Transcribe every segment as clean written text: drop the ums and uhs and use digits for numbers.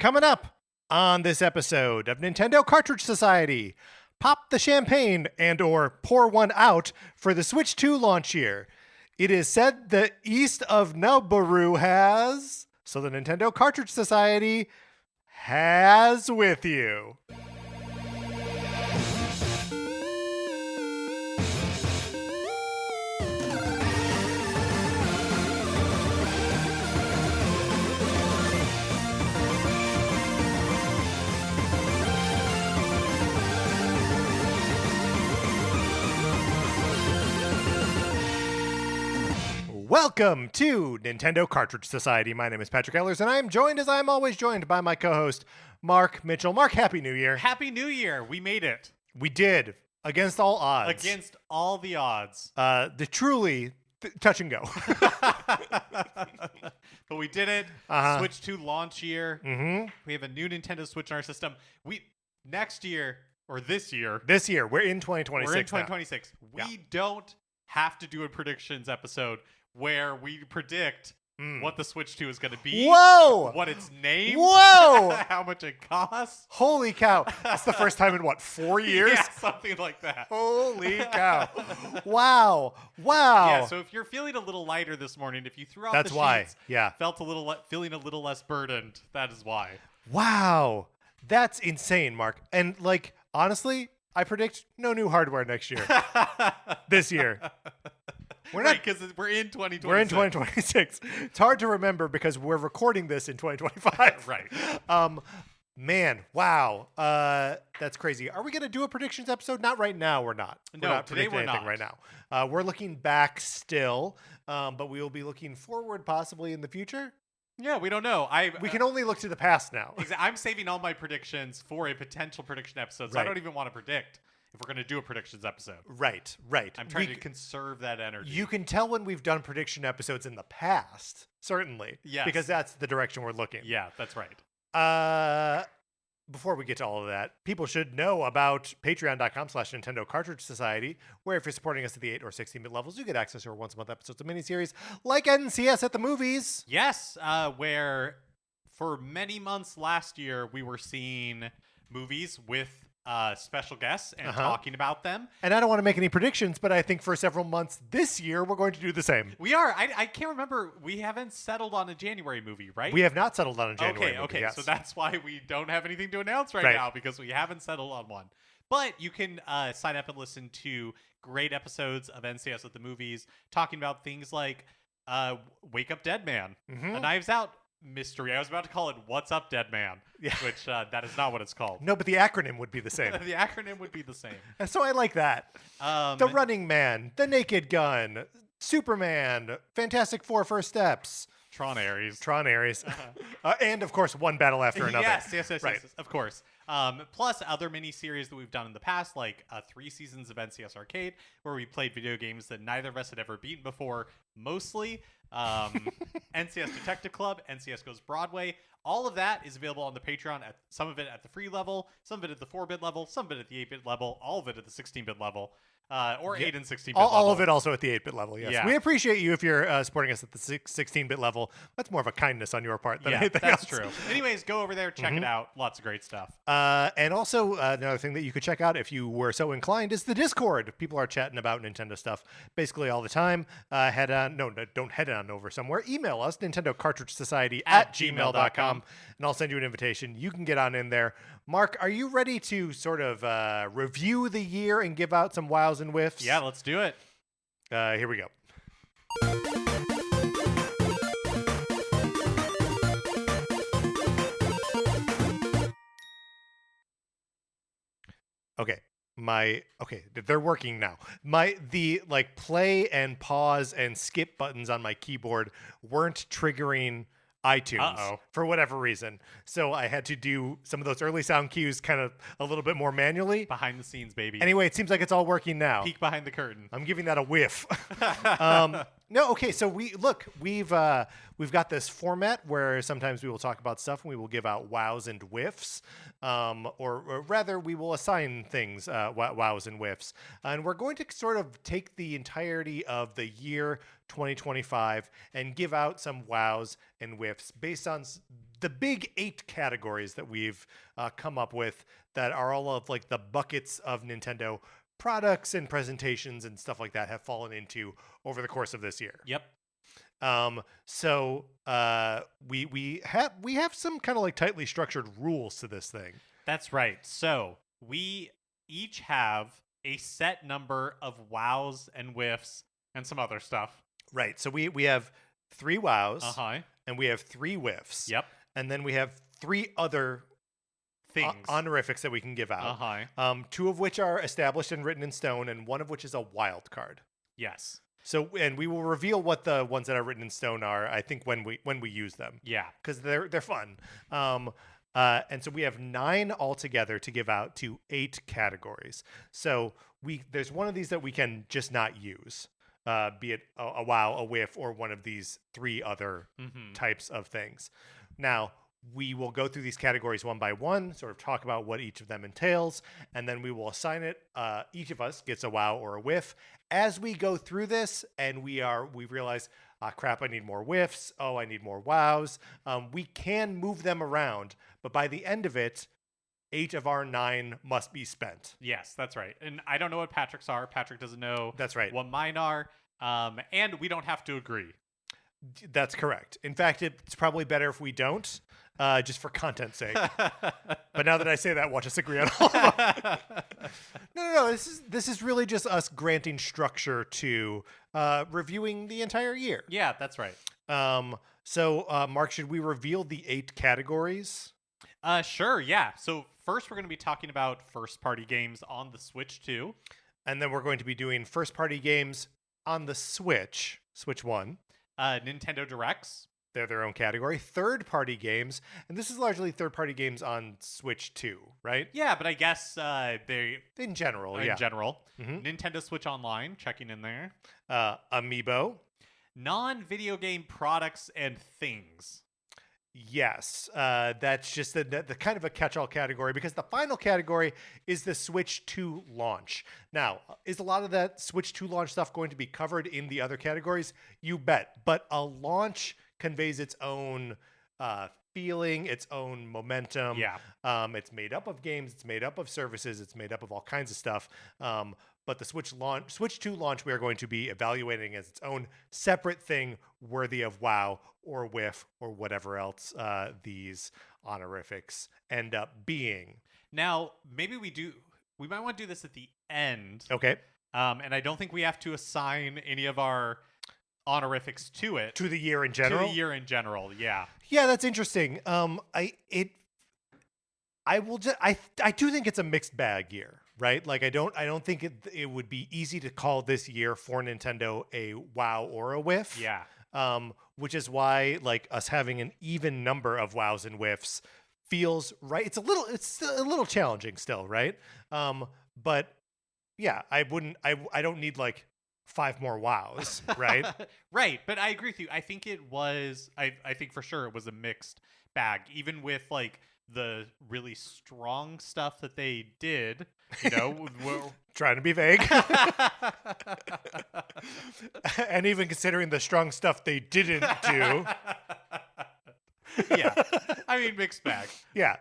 Coming up on this episode of Nintendo Cartridge Society, pop the champagne and or pour one out for the Switch 2 launch year. It is said the east of Noboru has, so the Nintendo Cartridge Society has with you. Welcome to Nintendo Cartridge Society. My name is Patrick Ellers, and I am joined, as I am always joined, by my co-host, Mark Mitchell. Mark, Happy New Year. Happy New Year. We made it. We did. Against all odds. Against all the odds. The truly touch and go. But we did it. Switch 2 launch year. Mm-hmm. We have a new Nintendo Switch in our system. Next year, or this year. This year. We're in 2026 We're in 2026. Now. We don't have to do a predictions episode where we predict what the Switch 2 is going to be. Whoa! What its name. Whoa! How much it costs. Holy cow. That's the first time in, 4 years? Yeah, something like that. Holy cow. Wow. Yeah, so if you're feeling a little lighter this morning, if you threw out That's the why. sheets, Yeah. felt feeling a little less burdened, that is why. Wow. That's insane, Mark. And, honestly, I predict no new hardware next year. This year. We're not, because we're in 2026. We're in 2026. It's hard to remember because we're recording this in 2025. Right. Man, wow. That's crazy. Are we going to do a predictions episode? Not right now. We're not. No, we're not today predicting we're anything not. right now. We're looking back still, but we will be looking forward possibly in the future. Yeah, we don't know. We can only look to the past now. I'm saving all my predictions for a potential prediction episode, so Right. I don't even want to predict if we're going to do a predictions episode. Right. I'm trying to conserve that energy. You can tell when we've done prediction episodes in the past, certainly. Yes. Because that's the direction we're looking. Yeah, that's right. Before we get to all of that, people should know about patreon.com/Nintendo Cartridge Society, where if you're supporting us at the 8 or 16-bit levels, you get access to our once-a-month episodes of miniseries like NCS at the Movies. Yes, where for many months last year, we were seeing movies with special guests and talking about them. And I don't want to make any predictions, but I think for several months this year, we're going to do the same. We are. I can't remember. We haven't settled on a January movie, right? We have not settled on a January movie. Okay. Yes. So that's why we don't have anything to announce right now, because we haven't settled on one. But you can sign up and listen to great episodes of NCS at the Movies, talking about things like Wake Up Dead Man, a Knives Out mystery. I was about to call it What's Up Dead Man, which that is not what it's called. No, but the acronym would be the same. The acronym would be the same. And so I like that. The Running Man, The Naked Gun, Superman, Fantastic Four First Steps. Tron Ares. And, of course, One Battle After Another. Yes, Right. of course. Plus other mini-series that we've done in the past, like 3 seasons of NCS Arcade, where we played video games that neither of us had ever beaten before, mostly. NCS Detective Club, NCS Goes Broadway. All of that is available on the Patreon, some of it at the free level, some of it at the 4-bit level, some of it at the 8-bit level, all of it at the 16-bit level. Or 8 and 16-bit level. All of it also at the 8-bit level, yes. Yeah. We appreciate you if you're supporting us at the 16-bit level. That's more of a kindness on your part than anything that's else. True. Anyways, go over there, check it out. Lots of great stuff. And also, another thing that you could check out if you were so inclined is the Discord. People are chatting about Nintendo stuff basically all the time. Don't head on over somewhere. Email us, Nintendo Cartridge Society at gmail.com, and I'll send you an invitation. You can get on in there. Mark, are you ready to sort of review the year and give out some wows and whiffs? Yeah, let's do it. Here we go. Okay, they're working now. The play and pause and skip buttons on my keyboard weren't triggering iTunes for whatever reason. So I had to do some of those early sound cues kind of a little bit more manually. Behind the scenes, baby. Anyway, it seems like it's all working now. Peek behind the curtain. I'm giving that a whiff. No, okay. So we've got this format where sometimes we will talk about stuff and we will give out wows and whiffs, or rather we will assign things wows and whiffs, and we're going to sort of take the entirety of the year 2025 and give out some wows and whiffs based on the big 8 categories that we've come up with that are all of like the buckets of Nintendo products and presentations and stuff like that have fallen into over the course of this year. Yep. So we have some kind of like tightly structured rules to this thing. That's right. So we each have a set number of wows and whiffs and some other stuff. Right. So we have 3 wows and we have 3 whiffs. Yep. And then we have 3 other things, honorifics that we can give out. 2 of which are established and written in stone, and 1 of which is a wild card. Yes. So, and we will reveal what the ones that are written in stone are, I think, when we use them. Yeah. Because they're fun. And so we have 9 altogether to give out to 8 categories. So there's one of these that we can just not use, be it a wow, a whiff, or one of these 3 other types of things. Now, we will go through these categories one by one, sort of talk about what each of them entails, and then we will assign it. Each of us gets a wow or a whiff. As we go through this, and we realize, crap, I need more whiffs. Oh, I need more wows. We can move them around, but by the end of it, 8 of our 9 must be spent. Yes, that's right. And I don't know what Patrick's are. Patrick doesn't know. That's right. What mine are. And we don't have to agree. That's correct. In fact, it's probably better if we don't, just for content's sake. But now that I say that, watch us agree on all of them. No. This is really just us granting structure to reviewing the entire year. Yeah, that's right. So, Mark, should we reveal the 8 categories? Sure, yeah. So first we're going to be talking about first-party games on the Switch 2. And then we're going to be doing first-party games on the Switch 1. Nintendo Directs. They're their own category. Third-party games, and this is largely third-party games on Switch 2, right? Yeah, but I guess they... In general, In yeah. general. Nintendo Switch Online, checking in there. Amiibo. Non-video game products and things. Yes, that's just the kind of a catch-all category, because the final category is the Switch 2 launch. Now, is a lot of that Switch 2 launch stuff going to be covered in the other categories? You bet. But a launch conveys its own feeling, its own momentum. Yeah. It's made up of games, it's made up of services, it's made up of all kinds of stuff. But the Switch 2 launch, we are going to be evaluating as its own separate thing, worthy of WoW or Whiff or whatever else these honorifics end up being. Now, maybe we might want to do this at the end. Okay. And I don't think we have to assign any of our honorifics to it. To the year in general? To the year in general, yeah. Yeah, that's interesting. I do think it's a mixed bag year, right? Like I don't think it would be easy to call this year for Nintendo a wow or a whiff. Yeah. Which is why like us having an even number of wows and whiffs feels right. It's a little challenging still, right? But yeah, I don't need like 5 more wows, right? Right, but I agree with you. I think it was I think for sure it was a mixed bag, even with like the really strong stuff that they did, you know. Trying to be vague. And even considering the strong stuff they didn't do. Yeah. I mean, mixed bag. Yeah.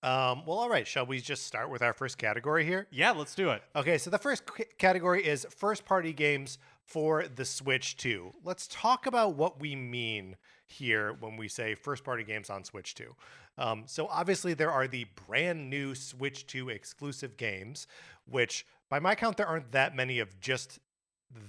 Well, all right. Shall we just start with our first category here? Yeah, let's do it. Okay, so the first category is first-party games for the Switch 2. Let's talk about what we mean here when we say first-party games on Switch 2. So obviously there are the brand new Switch 2 exclusive games, which by my count there aren't that many of just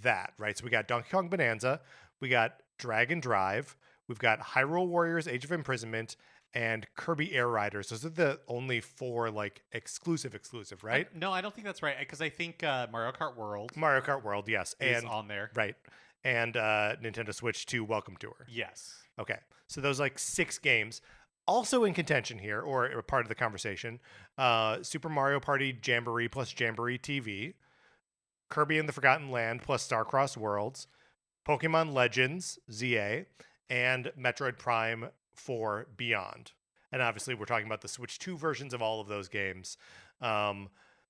that, right? So we got Donkey Kong Bonanza, we got Dragon Drive, we've got Hyrule Warriors Age of Imprisonment, and Kirby Air Riders. Those are the only 4 like exclusive, right? No, I don't think that's right, because I think Mario Kart World yes, is and on there. right, and Nintendo Switch 2 Welcome Tour. Yes. Okay, so those like 6 games. Also in contention here, or a part of the conversation, Super Mario Party Jamboree plus Jamboree TV, Kirby and the Forgotten Land plus Starcross Worlds, Pokemon Legends ZA, and Metroid Prime 4 Beyond. And obviously, we're talking about the Switch 2 versions of all of those games.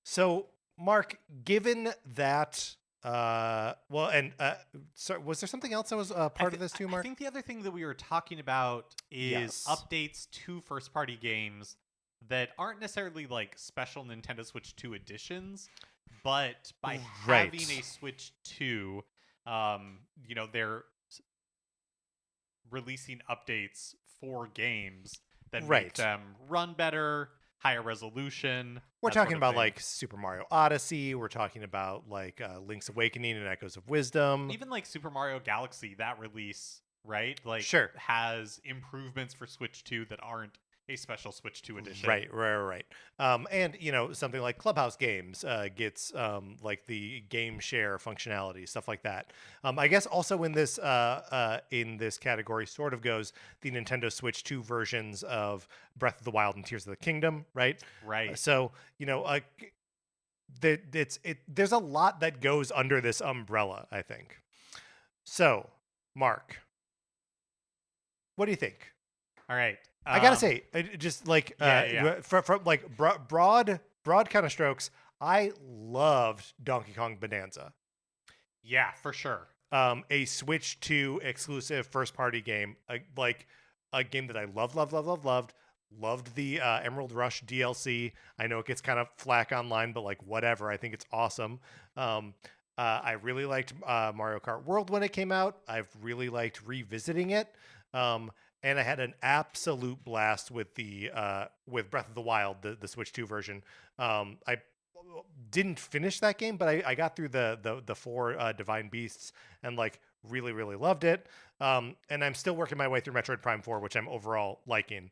So, Mark, given that, so was there something else that was part of this too, Mark? I think the other thing that we were talking about is Yes. updates to first-party games that aren't necessarily like special Nintendo Switch 2 editions, but by Right. having a Switch 2, they're releasing updates for games that make Right. them run better, higher resolution. We're that sort talking of about thing. like Super Mario Odyssey. We're talking about like Link's Awakening and Echoes of Wisdom. Even like Super Mario Galaxy, that release, right? Like, Sure. has improvements for Switch 2 that aren't a special Switch 2 edition. Right. And something like Clubhouse Games gets like the game share functionality, stuff like that. I guess also in this category sort of goes the Nintendo Switch 2 versions of Breath of the Wild and Tears of the Kingdom, right? Right. So there's a lot that goes under this umbrella, I think. So, Mark, what do you think? All right. I gotta say, just like Yeah. from like broad kind of strokes, I loved Donkey Kong Bonanza. Yeah, for sure. A Switch 2 exclusive first party game, like a game that I loved. Loved the Emerald Rush DLC. I know it gets kind of flack online, but like whatever. I think it's awesome. I really liked Mario Kart World when it came out. I've really liked revisiting it. And I had an absolute blast with the with Breath of the Wild, the Switch 2 version. I didn't finish that game, but I got through the 4 Divine Beasts and like really loved it. And I'm still working my way through Metroid Prime 4, which I'm overall liking.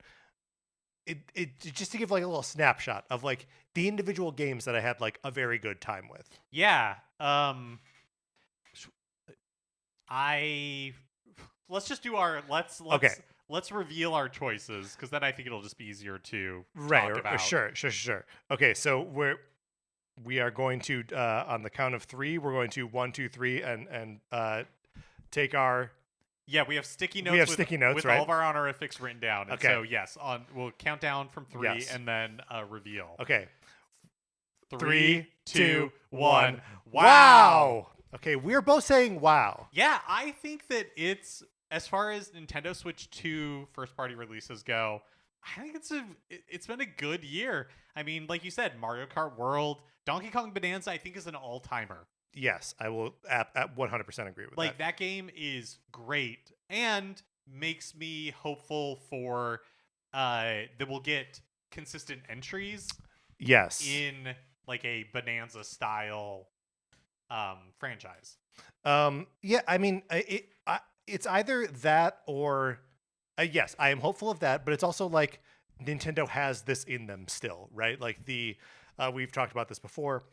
It just to give like a little snapshot of like the individual games that I had like a very good time with. Yeah. Let's just do our Okay. Let's reveal our choices, because then I think it'll just be easier to Right. talk about. Sure. Okay, so we are going to on the count of 3, we're going to 1, 2, 3, and take our. Yeah, we have sticky notes. We have sticky notes, with right? all of our honorifics written down. And Okay. So yes, we'll count down from 3 Yes. and then reveal. Okay. 3, 2, 1. Wow. Okay, we're both saying wow. Yeah, I think that it's, as far as Nintendo Switch 2 first-party releases go, I think it's been a good year. I mean, like you said, Mario Kart World, Donkey Kong Bonanza, I think is an all-timer. Yes, I will at 100% agree with Like, that game is great and makes me hopeful for that we'll get consistent entries Yes. in like a Bonanza style franchise. Yeah, I mean, it's either that or yes, I am hopeful of that, but it's also like Nintendo has this in them still, right? Like we've talked about this before.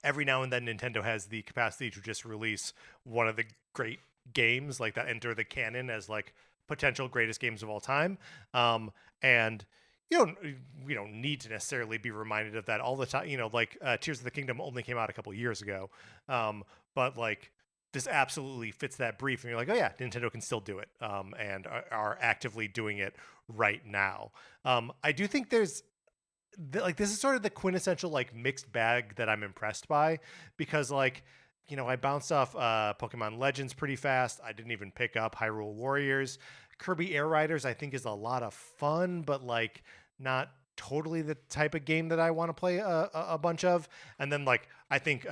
Every now and then Nintendo has the capacity to just release one of the great games like that enter the canon as like potential greatest games of all time. And you don't need to necessarily be reminded of that all the time. Like Tears of the Kingdom only came out a couple years ago. But like this absolutely fits that brief, and you're like, oh yeah, Nintendo can still do it, and are actively doing it right now. I do think there's like this is sort of the quintessential like mixed bag that I'm impressed by, because like I bounced off Pokemon Legends pretty fast. I didn't even pick up Hyrule Warriors. Kirby Air Riders I think is a lot of fun, but like not totally the type of game that I want to play a bunch of. And then like I think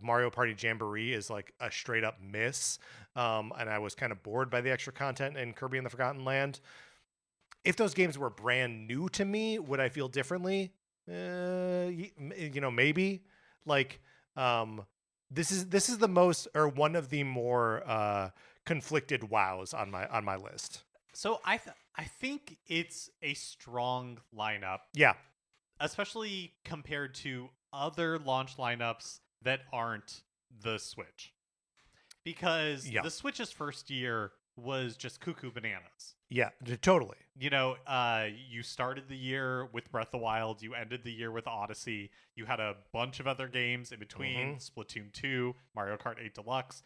Mario Party Jamboree is like a straight up miss, and I was kind of bored by the extra content in Kirby and the Forgotten Land. If those games were brand new to me, would I feel differently? Maybe. Like, this is the most, or one of the more conflicted wows on my list. So I think it's a strong lineup. Yeah. Especially compared to other launch lineups that aren't the Switch. Because the Switch's first year was just cuckoo bananas. Yeah, totally. You know, you started the year with Breath of the Wild, you ended the year with Odyssey, you had a bunch of other games in between, Splatoon 2, Mario Kart 8 Deluxe,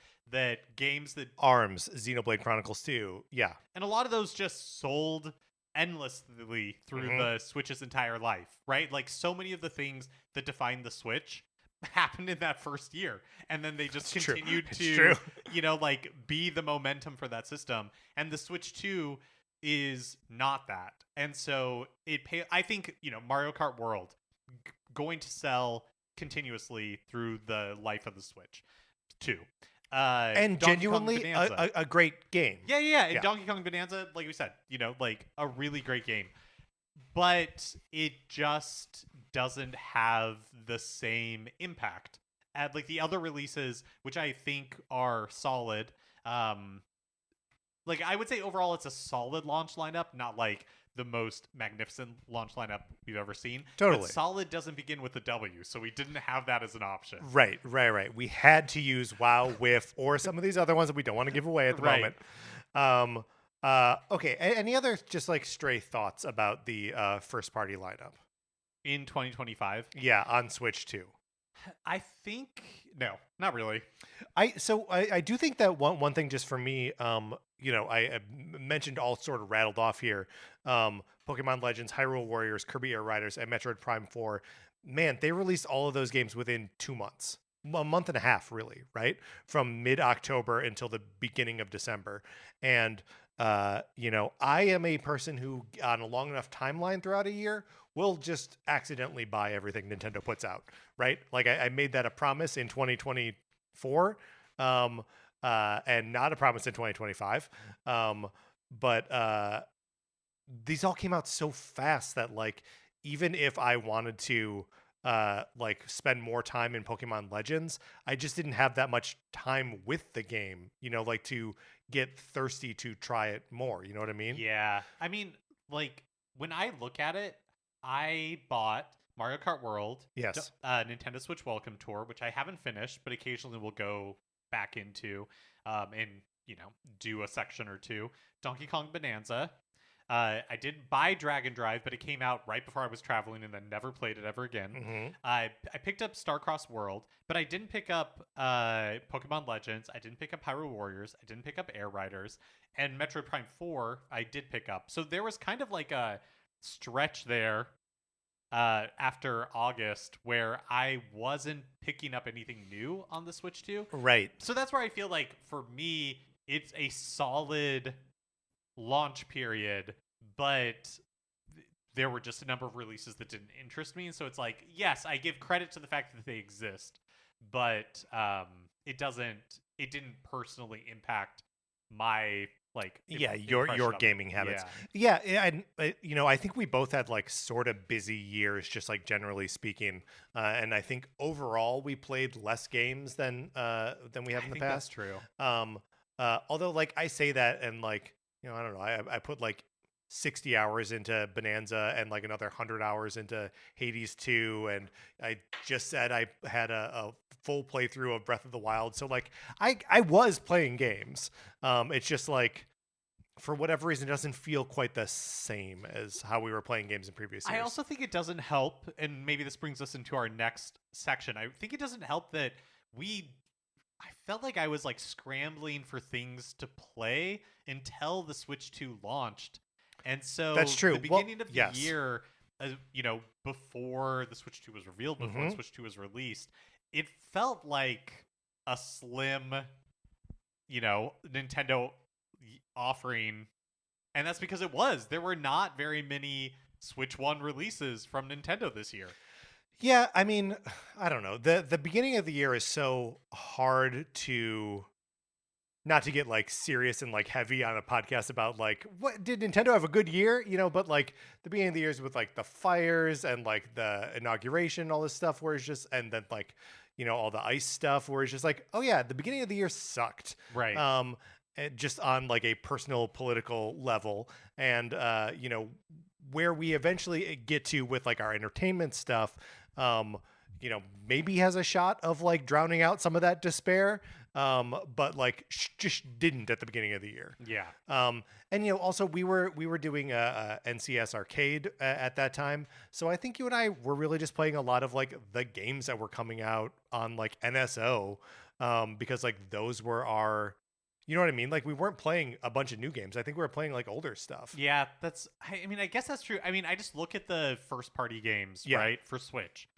games that ARMS, Xenoblade Chronicles 2. Yeah. and a lot of those just sold endlessly through the Switch's entire life, right? Like so many of the things that define the Switch happened in that first year, and then they just It's true. continued It's to true. you know, like be the momentum for that system. And the Switch 2 is not that. And so I think, you know, Mario Kart World going to sell continuously through the life of the Switch 2. And Donkey Kong genuinely Bonanza. a great game. Yeah. And Donkey Kong Bonanza, like we said, you know, like a really great game. But it just doesn't have the same impact at like the other releases, which I think are solid. Like I would say overall it's a solid launch lineup, not like the most magnificent launch lineup we've ever seen. Totally. But solid doesn't begin with a W, so we didn't have that as an option. Right. We had to use WoW, Whiff, or some of these other ones that we don't want to give away at the Right. moment. Okay. Any other just like stray thoughts about the first party lineup? In 2025, Yeah, on Switch 2. I think no, not really. I do think that one thing just for me, you know, I mentioned all sort of rattled off here. Pokemon Legends, Hyrule Warriors, Kirby Air Riders, and Metroid Prime 4. Man, they released all of those games within 2 months. A month and a half, really, right? From mid-October until the beginning of December. And you know, I am a person who, on a long enough timeline throughout a year, will just accidentally buy everything Nintendo puts out, right? Like I made that a promise in 2024, and not a promise in 2025. But these all came out so fast that like even if I wanted to like spend more time in Pokemon Legends, I just didn't have that much time with the game, you know, like to get thirsty to try it more. You know what I mean? Yeah. I mean, like when I look at it, I bought Mario Kart World, Yes. Nintendo Switch Welcome Tour, which I haven't finished, but occasionally will go back into and you know do a section or two. Donkey Kong Bonanza. I did buy Dragon Drive, but it came out right before I was traveling and then never played it ever again. Mm-hmm. I picked up Starcross World, but I didn't pick up Pokemon Legends. I didn't pick up Hyrule Warriors. I didn't pick up Air Riders. And Metroid Prime 4, I did pick up. So there was kind of like a stretch there after August where I wasn't picking up anything new on the Switch 2. Right. So that's where I feel like for me, it's a solid launch period, but there were just a number of releases that didn't interest me. And so it's like, yes, I give credit to the fact that they exist, but it didn't personally impact my like your impression of it. gaming habits. Yeah. And you know, I think we both had like sort of busy years, just like generally speaking. And I think overall we played less games than we have in the I think past. that's true. Although like I say that and like, you know, I don't know, I put like 60 hours into Bonanza and like another 100 hours into Hades 2, and I just said I had a full playthrough of Breath of the Wild. So like I was playing games. It's just like for whatever reason it doesn't feel quite the same as how we were playing games in previous years. I also think it doesn't help, and maybe this brings us into our next section. I think it doesn't help that I felt like I was like scrambling for things to play until the Switch 2 launched. And so That's true. The beginning of the yes. year, you know, before the Switch 2 was revealed, before the Switch 2 was released, it felt like a slim, you know, Nintendo offering. And that's because it was. There were not very many Switch 1 releases from Nintendo this year. Yeah, I mean, I don't know. The beginning of the year is so hard to not to get like serious and like heavy on a podcast about like what did Nintendo have a good year, you know, but like the beginning of the years with like the fires and like the inauguration, all this stuff where it's just and then like, you know, all the ice stuff where it's just like, oh yeah, the beginning of the year sucked. Right. Just on like a personal political level. And you know, where we eventually get to with like our entertainment stuff, you know, maybe has a shot of like drowning out some of that despair. but like just didn't at the beginning of the year. Yeah. And also we were doing a NCS arcade at that time, so I think you and I were really just playing a lot of like the games that were coming out on like NSO, because like those were our, you know what I mean? Like we weren't playing a bunch of new games. I think we were playing like older stuff. Yeah, I mean, I guess that's true. I mean, I just look at the first party games, Yeah. right, for Switch.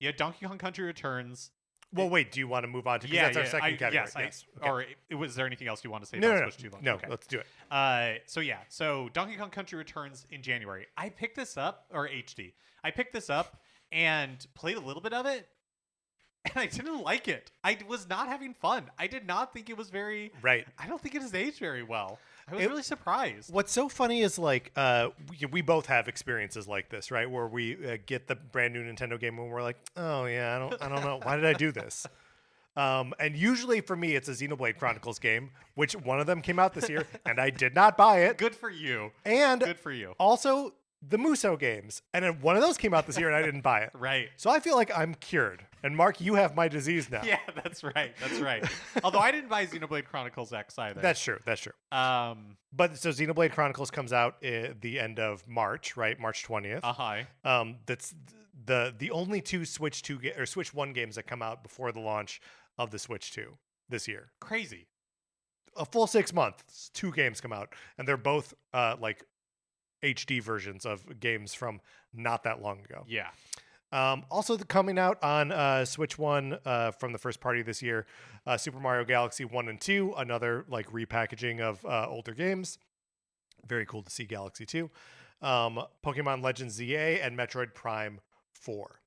Yeah, Donkey Kong Country Returns. Well, wait. Do you want to move on to? Because that's our second category. Yes. Okay. Or was there anything else you want to say No, about no, Switch 2 launch? no. Okay. Let's do it. So Donkey Kong Country Returns in January. I picked this up, or HD. I picked this up and played a little bit of it, and I didn't like it. I was not having fun. I did not think it was very. Right. I don't think it has aged very well. I was really surprised. What's so funny is like we both have experiences like this, right? Where we get the brand new Nintendo game and we're like, oh yeah, I don't know, why did I do this? And usually for me, it's a Xenoblade Chronicles game, which one of them came out this year, and I did not buy it. Good for you. And good for you. Also, the Muso games, and then one of those came out this year, and I didn't buy it. Right. So I feel like I'm cured. And Mark, you have my disease now. Yeah, that's right. That's right. Although I didn't buy Xenoblade Chronicles X either. That's true. But so Xenoblade Chronicles comes out at the end of March, right? March 20th. That's the only two Switch 2 or Switch 1 games that come out before the launch of the Switch 2 this year. Crazy. A full 6 months, 2 games come out, and they're both like HD versions of games from not that long ago. Yeah. Also coming out on Switch 1 from the first party this year, Super Mario Galaxy 1 and 2, another like repackaging of older games. Very cool to see Galaxy 2. Pokemon Legends ZA and Metroid Prime 4.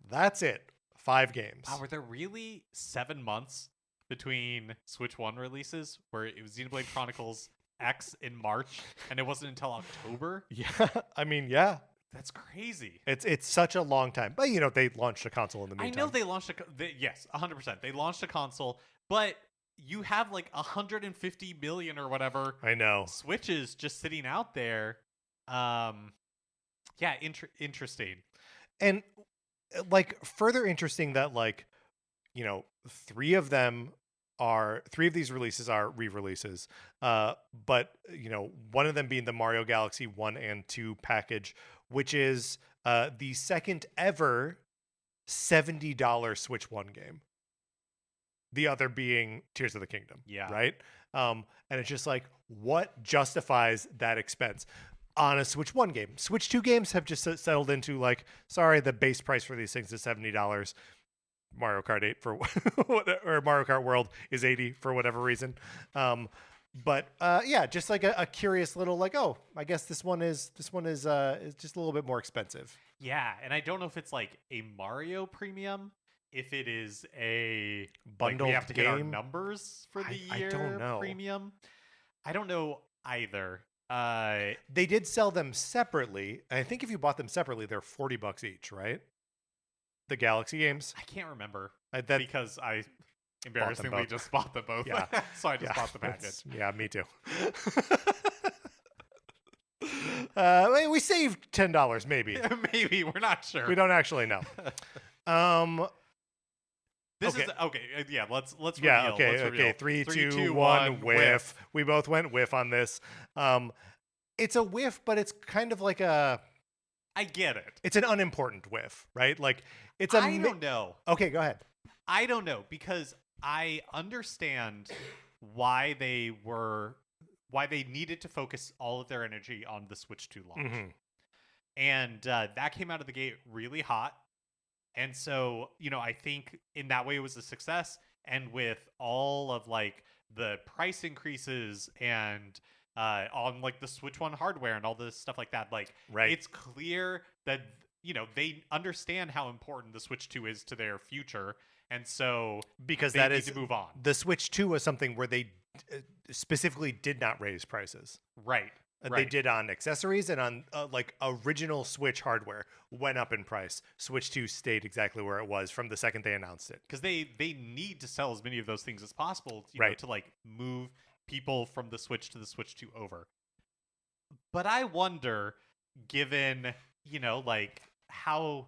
That's it. 5 games. Wow, were there really 7 months between Switch 1 releases where it was Xenoblade Chronicles X in March and it wasn't until October? Yeah, I mean, yeah. That's crazy. It's such a long time. But, they launched a console in the meantime. I know they launched yes, 100%. They launched a console, but you have like 150 million or whatever. I know. Switches just sitting out there. Yeah, interesting. And like further interesting that like, 3 of these releases are re-releases. But one of them being the Mario Galaxy 1 and 2 package, which is the second ever $70 Switch 1 game. The other being Tears of the Kingdom. Yeah. Right? And it's just like, what justifies that expense on a Switch 1 game? Switch 2 games have just settled into like, sorry, the base price for these things is $70. Mario Kart 8 for or Mario Kart World is 80 for whatever reason. But just like a curious little like, oh, I guess this one is just a little bit more expensive. Yeah, and I don't know if it's like a Mario premium, if it is a bundled we have to game. Get our numbers for the year I don't know. Premium. I don't know either. They did sell them separately. I think if you bought them separately, they're $40 each, right? The Galaxy games. I can't remember because I embarrassingly just bought them both. Yeah. So I just bought the package. Yeah, me too. We saved $10, maybe. Maybe, we're not sure. We don't actually know. This is okay. Yeah, let's reveal. Yeah, okay, let's reveal. 3, 2, 1, Whiff. We both went Whiff on this. It's a whiff, but it's kind of like a. I get it. It's an unimportant whiff, right? Like it's I don't know. Okay, go ahead. I don't know because I understand why they needed to focus all of their energy on the Switch 2 launch. Mm-hmm. And that came out of the gate really hot. And so, I think in that way it was a success. And with all of like the price increases and on like the Switch 1 hardware and all this stuff like that, like it's clear that, they understand how important the Switch 2 is to their future. And so because they need to move on. The Switch 2 was something where they specifically did not raise prices. Right. They did on accessories and on like original Switch hardware went up in price. Switch 2 stayed exactly where it was from the second they announced it. Because they need to sell as many of those things as possible you know, to like move people from the Switch to the Switch 2 over. But I wonder, given, like how,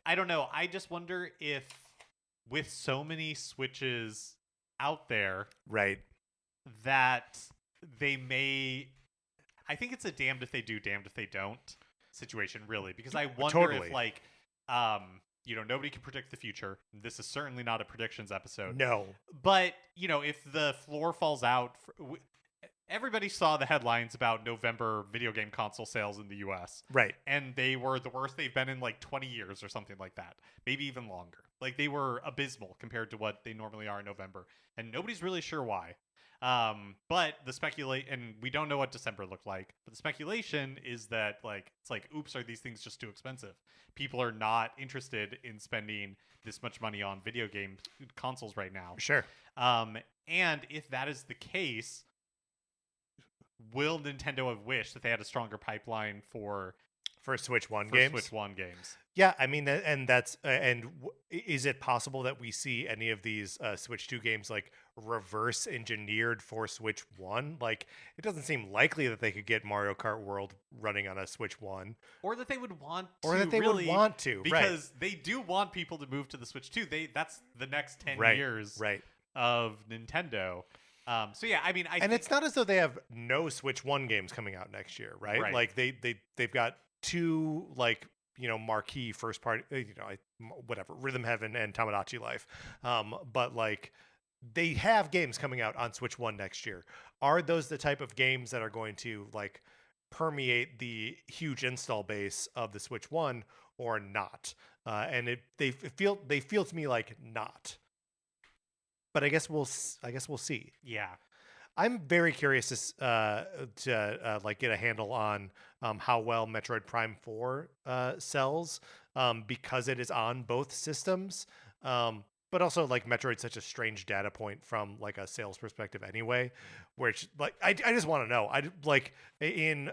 I don't know. I just wonder if with so many Switches out there Right. that they may. I think it's a damned if they do, damned if they don't situation, really, because I wonder Totally. if nobody can predict the future. This is certainly not a predictions episode. No. But if the floor falls out, everybody saw the headlines about November video game console sales in the U.S. Right. And they were the worst they've been in like 20 years or something like that, maybe even longer. Like they were abysmal compared to what they normally are in November, and nobody's really sure why. But and we don't know what December looked like, but the speculation is that it's like, oops, are these things just too expensive? People are not interested in spending this much money on video game consoles right now. Sure. And if that is the case, will Nintendo have wished that they had a stronger pipeline for Switch One games? Switch One games. Yeah, I mean, and that's is it possible that we see any of these Switch 2 games like reverse engineered for Switch 1? Like, it doesn't seem likely that they could get Mario Kart World running on a Switch 1, or that they would want to, would want to, because they do want people to move to the Switch 2. That's the next 10 years of Nintendo. So yeah, I mean, it's not as though they have no Switch 1 games coming out next year, right? Like they've got two marquee first party, whatever, Rhythm Heaven and Tamagotchi Life. But like they have games coming out on Switch 1 next year. Are those the type of games that are going to like permeate the huge install base of the Switch 1 or not? And they feel to me like not. But I guess we'll see. Yeah. I'm very curious to get a handle on how well Metroid Prime 4 sells because it is on both systems. But also, like, Metroid's such a strange data point from like a sales perspective anyway, which like I just want to know. I like in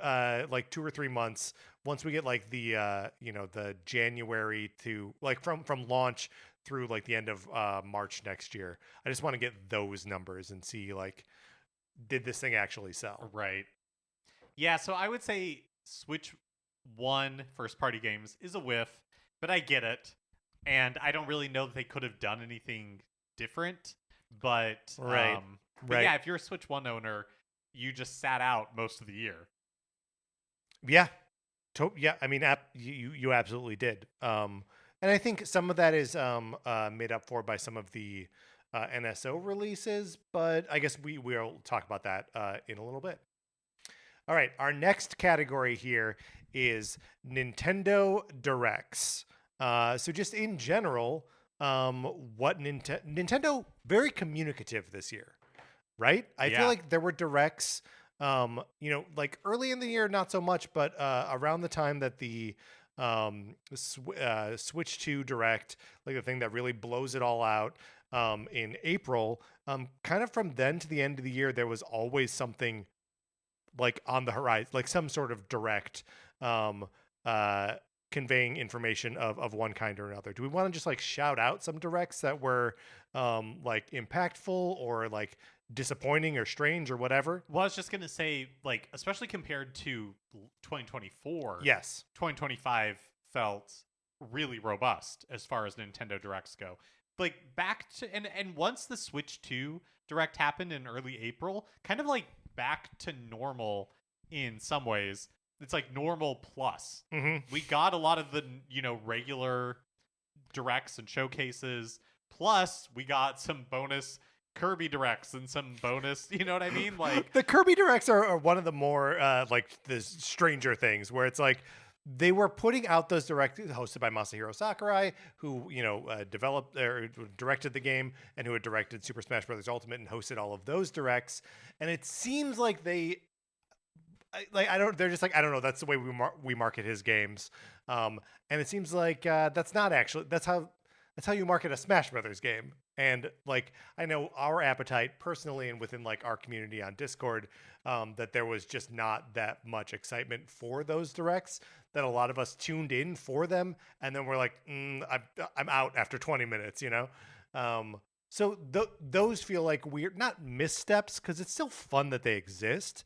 like 2 or 3 months, once we get like the the January to like from launch through like the end of March next year. I just want to get those numbers and see like, did this thing actually sell? Right. Yeah, so I would say Switch 1 first party games is a whiff, but I get it. And I don't really know that they could have done anything different. But yeah, if you're a Switch 1 owner, you just sat out most of the year. Yeah. Yeah, I mean, you absolutely did. And I think some of that is made up for by some of the NSO releases, but I guess we'll talk about that in a little bit. All right, our next category here is Nintendo Directs. So just in general, what Nintendo, very communicative this year, right? I feel like there were directs, like early in the year, not so much, but around the time that the Switch 2 Direct, like the thing that really blows it all out in April, kind of from then to the end of the year, there was always something like on the horizon, like some sort of direct conveying information of one kind or another. Do we want to just like shout out some directs that were like impactful or like disappointing or strange or whatever? Well, I was just going to say, like, especially compared to 2024, yes, 2025 felt really robust as far as Nintendo Directs go. Like back to and once the Switch 2 Direct happened in early April, kind of like back to normal in some ways. It's like normal plus. Mm-hmm. We got a lot of the regular directs and showcases. Plus, we got some bonus Kirby directs and some bonus. You know what I mean? Like the Kirby directs are one of the more like the stranger things where it's like they were putting out those directs hosted by Masahiro Sakurai, who developed or directed the game and who had directed Super Smash Bros. Ultimate and hosted all of those directs. And it seems like they're just like, I don't know, that's the way we market his games, and it seems like that's not actually that's how you market a Smash Brothers game. And like I know our appetite personally and within like our community on Discord, that there was just not that much excitement for those directs, that a lot of us tuned in for them and then we're like, I'm out after 20 minutes, so those feel like weird, not missteps, because it's still fun that they exist.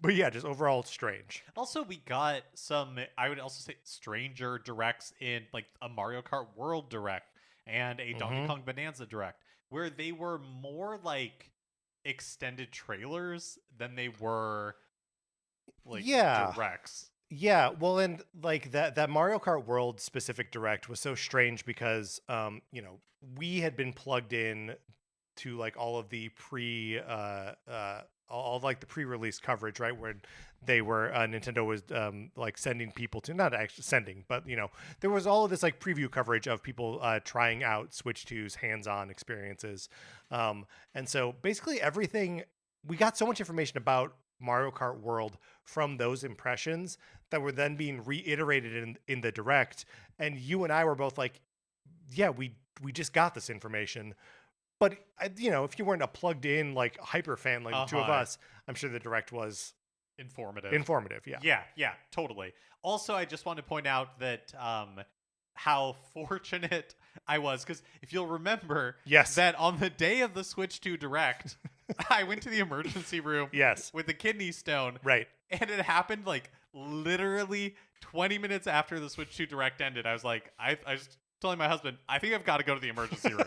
But yeah, just overall strange. Also, we got some, I would also say, stranger directs in like a Mario Kart World Direct and a Donkey Kong Bonanza Direct, where they were more like extended trailers than they were like Yeah. directs. Yeah, well, and like that Mario Kart World specific direct was so strange because we had been plugged in to like all of the all like the pre-release coverage, right, where they were Nintendo was like sending people to, not actually sending, but there was all of this like preview coverage of people trying out Switch 2's hands-on experiences, and so basically everything, we got so much information about Mario Kart World from those impressions that were then being reiterated in the direct, and you and I were both like, yeah, we just got this information. But if you weren't a plugged in like hyper fan like the two of us, I'm sure the direct was informative. Yeah. Yeah, totally. Also, I just want to point out that how fortunate I was, because if you'll remember, Yes. that on the day of the Switch 2 Direct, I went to the emergency room Yes. with the kidney stone. Right. And it happened like literally 20 minutes after the Switch 2 Direct ended. I was like, I was telling my husband, I think I've got to go to the emergency room.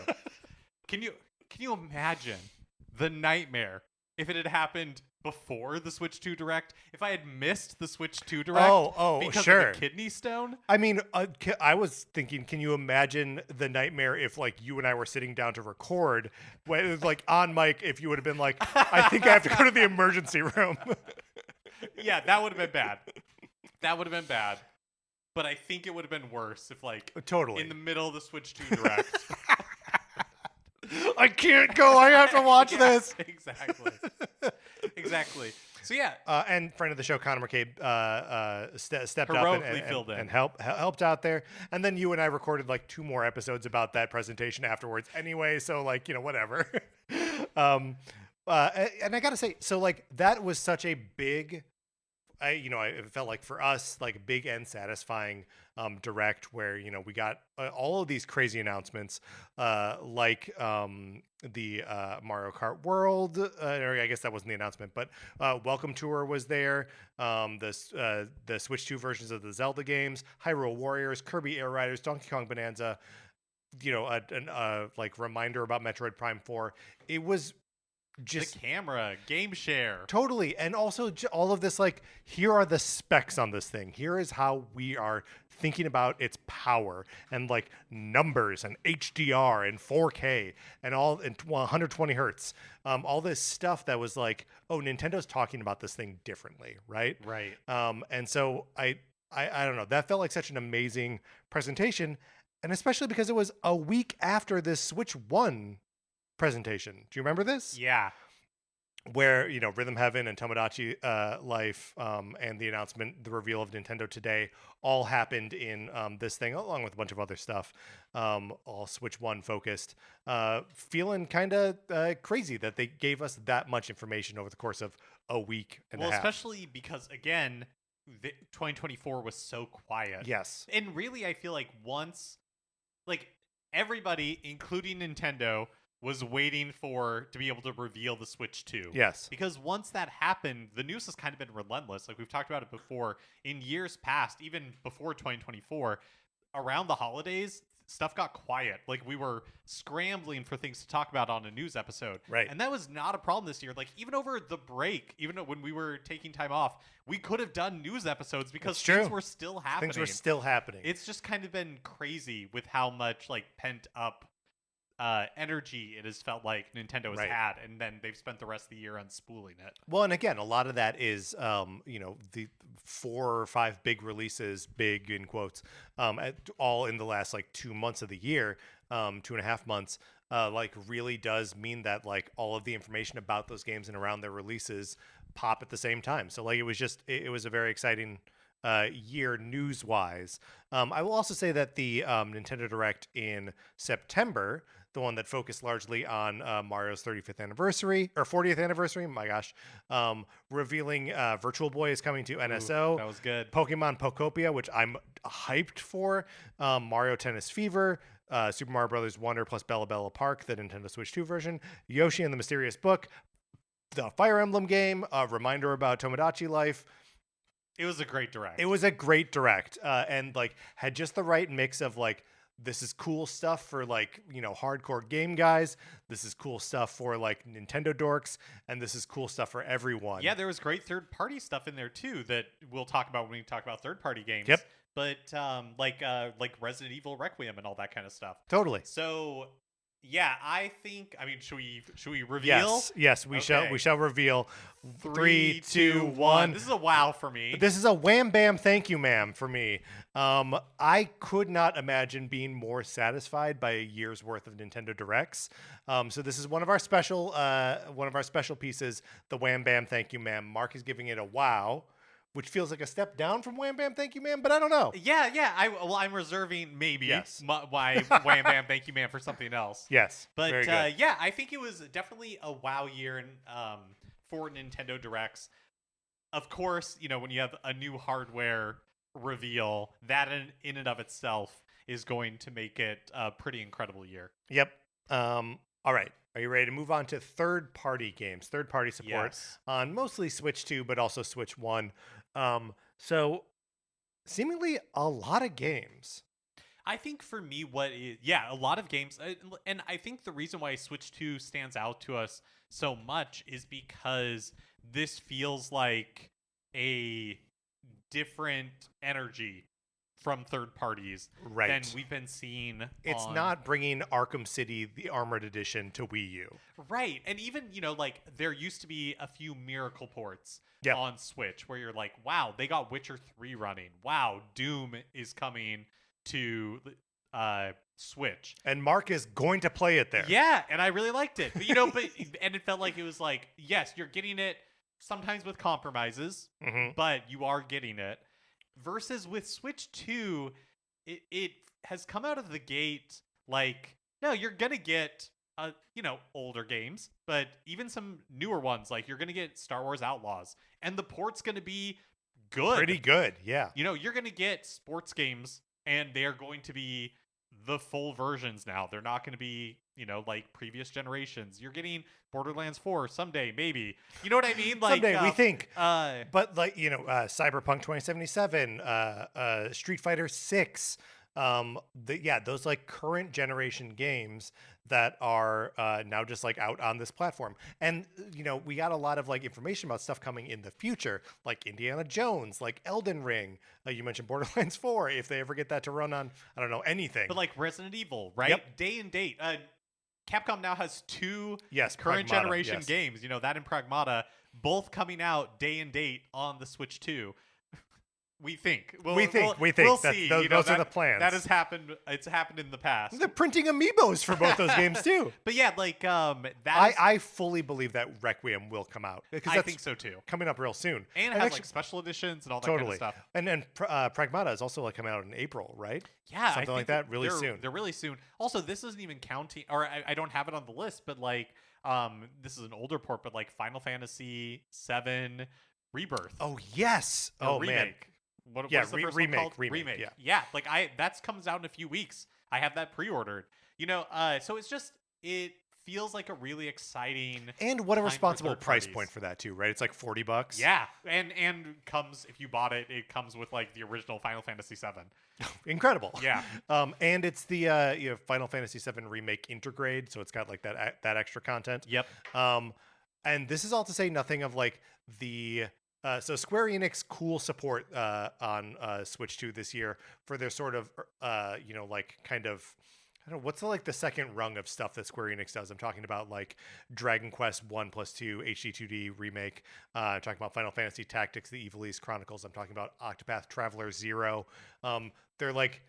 Can you imagine the nightmare if it had happened before the Switch 2 Direct? If I had missed the Switch 2 Direct because sure. of the kidney stone? I mean, I was thinking, can you imagine the nightmare if like you and I were sitting down to record, when it was like on mic, if you would have been like, I think I have to go to the emergency room. Yeah, that would have been bad. That would have been bad. But I think it would have been worse if like totally in the middle of the Switch 2 Direct. I can't go. I have to watch this. Exactly. So yeah, and friend of the show, Connor McCabe, stepped heroically up filled in and helped out there. And then you and I recorded like 2 more episodes about that presentation afterwards. Anyway, so like whatever. And I gotta say, so like that was such a big. It felt like for us, like big and satisfying direct where, we got all of these crazy announcements, like the Mario Kart World, or I guess that wasn't the announcement, but Welcome Tour was there, the Switch 2 versions of the Zelda games, Hyrule Warriors, Kirby Air Riders, Donkey Kong Bonanza, like reminder about Metroid Prime 4. It was just the camera, game share. Totally. And also all of this, like, here are the specs on this thing. Here is how we are thinking about its power and like numbers and HDR and 4K and all and 120 hertz. All this stuff that was like, oh, Nintendo's talking about this thing differently, right? Right. And so I don't know. That felt like such an amazing presentation, and especially because it was a week after this Switch 1 presentation. Do you remember this? Yeah. Where, Rhythm Heaven and Tomodachi Life and the announcement, the reveal of Nintendo Today all happened in this thing, along with a bunch of other stuff, all Switch 1 focused. Feeling kind of crazy that they gave us that much information over the course of a week and a half. Especially because, again, 2024 was so quiet. Yes. And really, I feel like once, like, everybody, including Nintendo, was waiting to be able to reveal the Switch 2. Yes. Because once that happened, the news has kind of been relentless. Like we've talked about it before in years past, even before 2024, around the holidays, stuff got quiet. Like we were scrambling for things to talk about on a news episode. Right. And that was not a problem this year. Like even over the break, even when we were taking time off, we could have done news episodes because things were still happening. Things were still happening. It's just kind of been crazy with how much like pent up energy it has felt like Nintendo has had, and then they've spent the rest of the year unspooling it. Well, and again, a lot of that is, the 4 or 5 big releases, big in quotes, all in the last like 2 months of the year, 2.5 months, like really does mean that like all of the information about those games and around their releases pop at the same time. So like it was a very exciting year news wise. I will also say that the Nintendo Direct in September, the one that focused largely on Mario's 35th anniversary or 40th anniversary, my gosh, revealing Virtual Boy is coming to NSO. That was good. Pokemon Pokopia, which I'm hyped for. Mario Tennis Fever. Super Mario Brothers Wonder plus Bella Bella Park, the Nintendo Switch 2 version. Yoshi and the Mysterious Book. The Fire Emblem game. A reminder about Tomodachi Life. It was a great direct. It was a great direct, and like had just the right mix of like this is cool stuff for like, hardcore game guys. This is cool stuff for like Nintendo dorks, and this is cool stuff for everyone. Yeah, there was great third-party stuff in there too that we'll talk about when we talk about third-party games. Yep. But like Resident Evil Requiem and all that kind of stuff. Totally. So yeah, I think. I mean, should we reveal? Yes, we shall reveal. 3, 2, 1. This is a wow for me. This is a wham bam thank you ma'am for me. I could not imagine being more satisfied by a year's worth of Nintendo Directs. So this is one of our special pieces, the wham bam thank you ma'am. Mark is giving it a wow, which feels like a step down from wham bam thank you ma'am, but I don't know. Yeah. I'm reserving maybe my wham bam thank you man for something else. Yes, but very good. yeah, I think it was definitely a wow year for Nintendo Directs. Of course, when you have a new hardware reveal, that in and of itself is going to make it a pretty incredible year. Yep. All right. Are you ready to move on to third-party games, third-party support on mostly Switch 2, but also Switch 1? So seemingly a lot of games. I think for me, a lot of games. And I think the reason why Switch 2 stands out to us so much is because this feels like a different energy from third parties than we've been seeing. It's not bringing Arkham City, the Armored Edition, to Wii U. Right. And even, like there used to be a few miracle ports on Switch where you're like, wow, they got Witcher 3 running. Wow, Doom is coming to Switch. And Mark is going to play it there. Yeah, and I really liked it. But, and it felt like it was like, yes, you're getting it sometimes with compromises, but you are getting it. Versus with Switch 2, it has come out of the gate like, no, you're going to get, older games, but even some newer ones. Like, you're going to get Star Wars Outlaws, and the port's going to be good. Pretty good, yeah. You're going to get sports games, and they're going to be the full versions now. They're not going to be, like previous generations. You're getting Borderlands 4 someday, maybe. You know what I mean? Like someday, we think. But like, Cyberpunk 2077, Street Fighter 6, those like current generation games that are now just like out on this platform. And we got a lot of like information about stuff coming in the future, like Indiana Jones, like Elden Ring. You mentioned Borderlands 4, if they ever get that to run on, I don't know, anything. But like Resident Evil, right? Yep. Day and date. Capcom now has two current Pragmata, generation games, that and Pragmata, both coming out day and date on the Switch 2. We think. We think. We'll see. Those are the plans. That has happened. It's happened in the past. They're printing amiibos for both those games too. But yeah, like I fully believe that Requiem will come out. I think so too. Coming up real soon. And it has like special editions and all that kind of stuff. And then Pragmata is also like coming out in April, right? Yeah, something like that. Really soon. They're really soon. Also, this isn't even counting, or I don't have it on the list, but like this is an older port, but like Final Fantasy VII Rebirth. Oh yes. Remake. Man. What is the first one called? Remake. Yeah. Like that comes out in a few weeks. I have that pre-ordered. So it feels like a really exciting and what a responsible price point for that too, right? It's like $40. Yeah, and comes, if you bought it, it comes with like the original Final Fantasy VII. Incredible. Yeah, and it's the Final Fantasy VII Remake Intergrade, so it's got like that extra content. Yep. And this is all to say nothing of like the. So Square Enix cool support on Switch 2 this year for their sort of like kind of, I don't know, what's the second rung of stuff that Square Enix does. I'm talking about like Dragon Quest 1+2 HD2D remake. I'm talking about Final Fantasy Tactics: The Evil East Chronicles. I'm talking about Octopath Traveler 0. They're like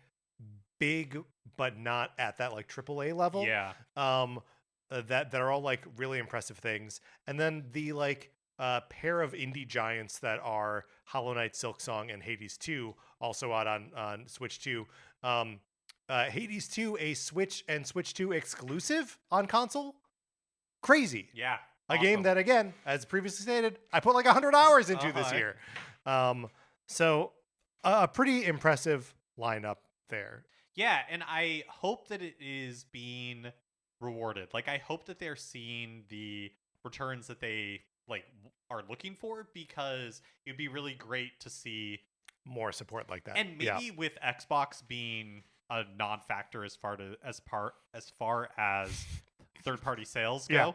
big but not at that like AAA level. Yeah. That are all like really impressive things. And then the like pair of indie giants that are Hollow Knight, Silksong, and Hades 2, also out on Switch 2. Hades 2, a Switch and Switch 2 exclusive on console. Crazy. Yeah. A game that, again, as previously stated, I put like 100 hours into this year. So a pretty impressive lineup there. Yeah, and I hope that it is being rewarded. Like, I hope that they're seeing the returns that they like are looking for, because it'd be really great to see more support like that. And maybe with Xbox being a non-factor as far as third-party sales go. Yeah.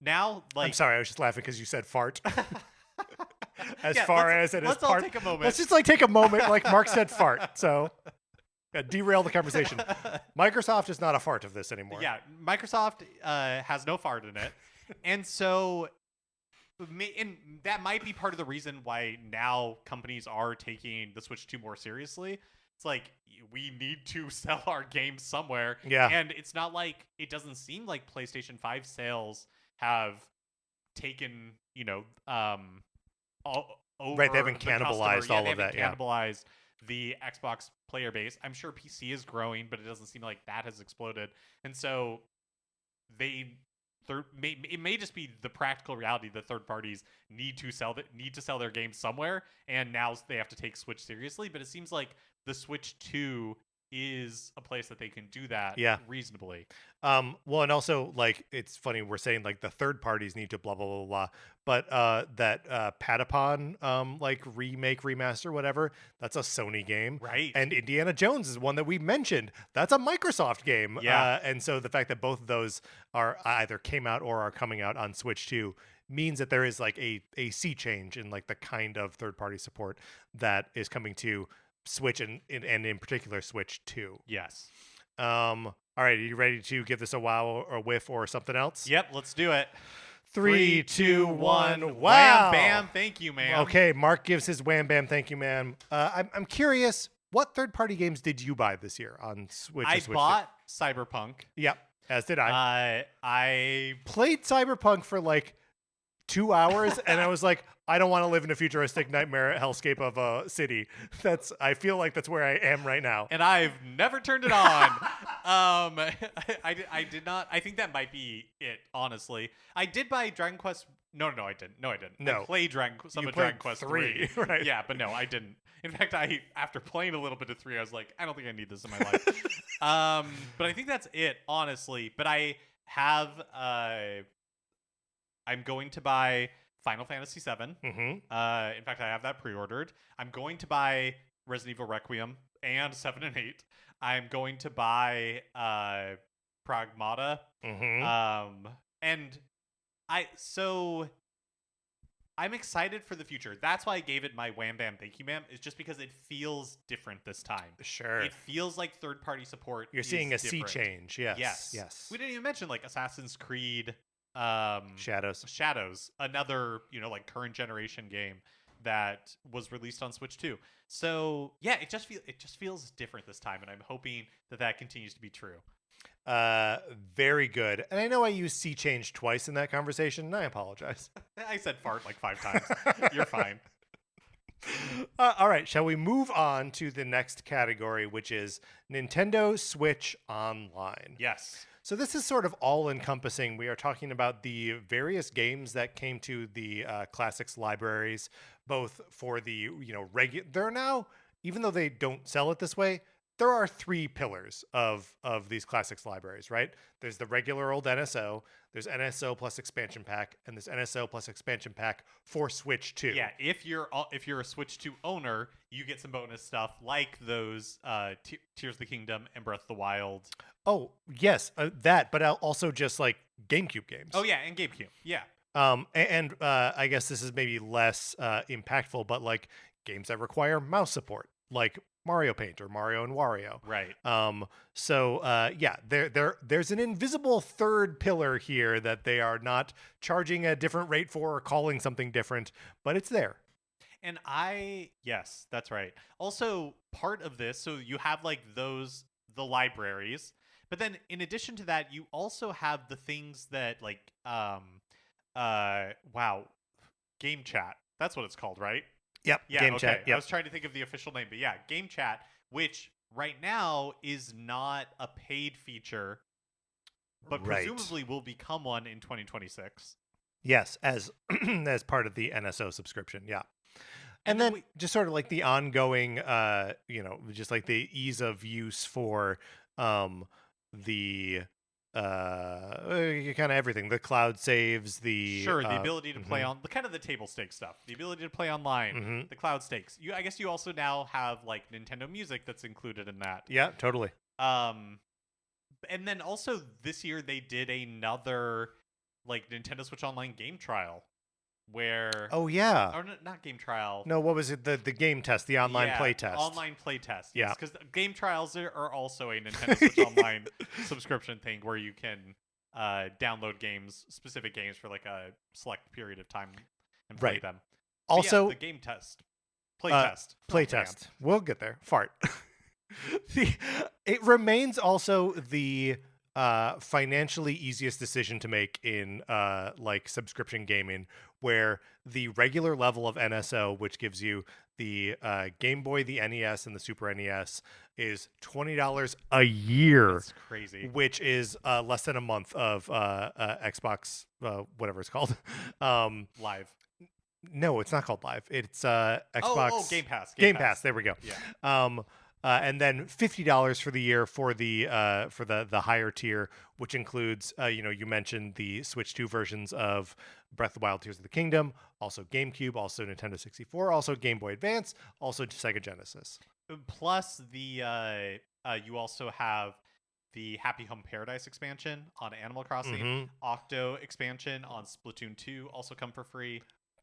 Now, like, I'm sorry, I was just laughing because you said fart. As Yeah, far let's- as it is let's all part. take a moment. Let's just like take a moment, like Mark said, fart. So derail the conversation. Microsoft is not a fart of this anymore. Yeah, Microsoft has no fart in it, and so and that might be part of the reason why now companies are taking the Switch 2 more seriously. It's like we need to sell our games somewhere, Yeah. and it's not like it doesn't seem like PlayStation 5 sales have taken over Right, they haven't the customer. cannibalized Yeah, all they of that, haven't yeah. cannibalized the Xbox player base. I'm sure PC is growing, but it doesn't seem like that has exploded. And so it may just be the practical reality that third parties need to sell their games somewhere, and now they have to take Switch seriously. But it seems like the Switch 2 is a place that they can do that reasonably. Well, and also like it's funny we're saying like the third parties need to blah blah blah blah, but that Patapon like remake remaster whatever, that's a Sony game, Right. And Indiana Jones is one that we mentioned. That's a Microsoft game. Yeah. And so the fact that both of those are either came out or are coming out on Switch 2 means that there is like a sea change in like the kind of third party support that is coming to Switch and in particular Switch 2. Yes. All right, are you ready to give this a wow or a whiff or something else? Yep, let's do it. 3, 2, 1, wow. Wham, bam, thank you, man. Okay, Mark gives his wham, bam, thank you, man. I'm curious, what third-party games did you buy this year on Switch? I bought Cyberpunk. Yep, as did I. I Played Cyberpunk for like 2 hours, and I was like, I don't want to live in a futuristic nightmare hellscape of a city. I feel like that's where I am right now. and I've never turned it on. I did not. I think that might be it. Honestly, I did buy Dragon Quest. No, I didn't. No. I played Dragon Quest 3. Right? Yeah, but no, I didn't. In fact, after playing a little bit of 3, I was like, I don't think I need this in my life. But I think that's it, honestly. But I have. I'm going to buy Final Fantasy VII. Mm-hmm. In fact, I have that pre-ordered. I'm going to buy Resident Evil Requiem and 7 and 8. I'm going to buy Pragmata. Mm-hmm. And I'm excited for the future. That's why I gave it my wham bam thank you ma'am. Is just because it feels different this time. Sure. It feels like third-party support. You're seeing a sea different. change. Yes. We didn't even mention like Assassin's Creed Shadows. another like current generation game that was released on Switch 2. So yeah, it just feels different this time, and I'm hoping that continues to be true. Very good. And I know I used sea change twice in that conversation, and I apologize. I said fart like 5 times. You're fine. All right, shall we move on to the next category, which is Nintendo Switch Online? Yes. So this is sort of all-encompassing. We are talking about the various games that came to the Classics libraries, both for the regular. There are now, even though they don't sell it this way, there are 3 pillars of these Classics libraries, right? There's the regular old NSO, there's NSO plus expansion pack, and there's NSO plus expansion pack for Switch 2. Yeah, if you're a Switch 2 owner, you get some bonus stuff like those Tears of the Kingdom and Breath of the Wild. Oh, yes, that, but also just like GameCube games. Oh yeah, and GameCube. Yeah. And I guess this is maybe less impactful, but like games that require mouse support, like Mario Paint or Mario and Wario. Right. Yeah, there's an invisible third pillar here that they are not charging a different rate for or calling something different, but it's there. And yes, that's right. Also, part of this, so you have like the libraries, but then in addition to that, you also have the things that like, game chat. That's what it's called, right? Yep. Yeah, game okay. chat. Yep. I was trying to think of the official name, but yeah, game chat, which right now is not a paid feature, but Right. presumably will become one in 2026. Yes, as as part of the NSO subscription. Yeah. And then just sort of like the ongoing, just like the ease of use for the kind of everything, the cloud saves, the ability to play on the kind of the table stakes stuff, the ability to play online, the cloud stakes. I guess you also now have like Nintendo Music that's included in that. Yeah, totally. And then also this year they did another like Nintendo Switch Online game trial where Oh yeah. or not game trial. No, what was it? The game test, the online Yeah, play test. online play test. Yeah. Yes, because game trials are also a Nintendo Switch Online subscription thing where you can download games, specific games for like a select period of time and play Right. them. But Also, yeah, the game test, play test, play Oh, man. test. We'll get there. Fart. It remains also the financially easiest decision to make in like subscription gaming, where the regular level of NSO, which gives you the Game Boy, the NES, and the Super NES, is $20 a year. That's crazy. Which is less than a month of Xbox, whatever it's called. Live. No, it's not called Live. It's Xbox. Oh, Game Pass. Game Pass. There we go. Yeah. And then $50 for the year for the higher tier, which includes you mentioned the Switch 2 versions of Breath of the Wild, Tears of the Kingdom, also GameCube, also Nintendo 64, also Game Boy Advance, also Sega Genesis. Plus the you also have the Happy Home Paradise expansion on Animal Crossing, Octo expansion on Splatoon 2 also come for free.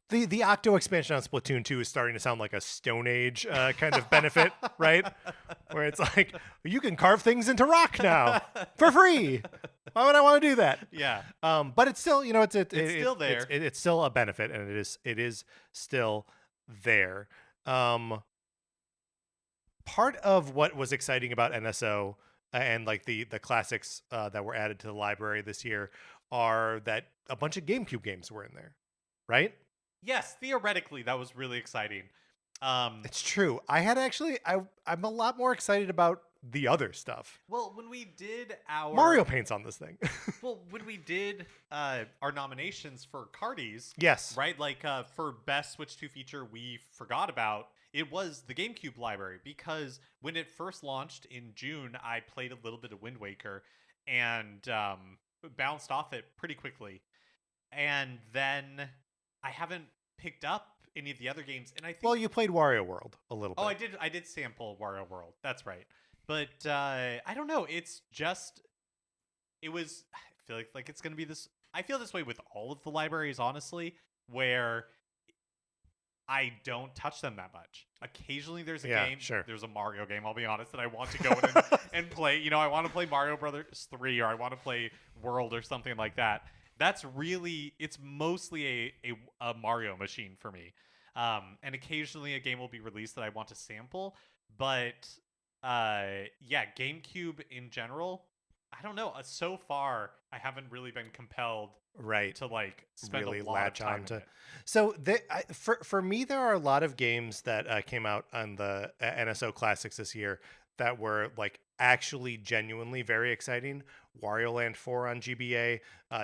The Octo expansion on Splatoon 2 is starting to sound like a Stone Age kind of benefit, right? Where it's like, you can carve things into rock now for free. Why would I want to do that? Yeah. But it's still, it's still there. It's still a benefit, and it is still there. Part of what was exciting about NSO and like the classics that were added to the library this year are that a bunch of GameCube games were in there, right? Yes, theoretically, that was really exciting. It's true. I'm a lot more excited about the other stuff. Well, when we did our Mario Paint's on this thing. well, when we did our nominations for Cardies, Yes. right? Like for best Switch 2 feature, we forgot about it was the GameCube library because when it first launched in June, I played a little bit of Wind Waker and bounced off it pretty quickly, and then I haven't picked up any of the other games, and I think Well, you played Wario World a little bit. Oh, I did sample Wario World. That's right. But I don't know. It's just it was I feel like it's going to be this I feel this way with all of the libraries honestly, where I don't touch them that much. Occasionally there's a game, sure. There's a Mario game, I'll be honest, that I want to go in and play. I want to play Mario Brothers 3 or I want to play World or something like that. It's mostly a Mario machine for me. And occasionally a game will be released that I want to sample, but GameCube in general, I don't know. So far, I haven't really been compelled to like spend really a lot latch of time on to. in it. So for me, there are a lot of games that came out on the NSO Classics this year that were like actually genuinely very exciting. Wario Land 4 on GBA,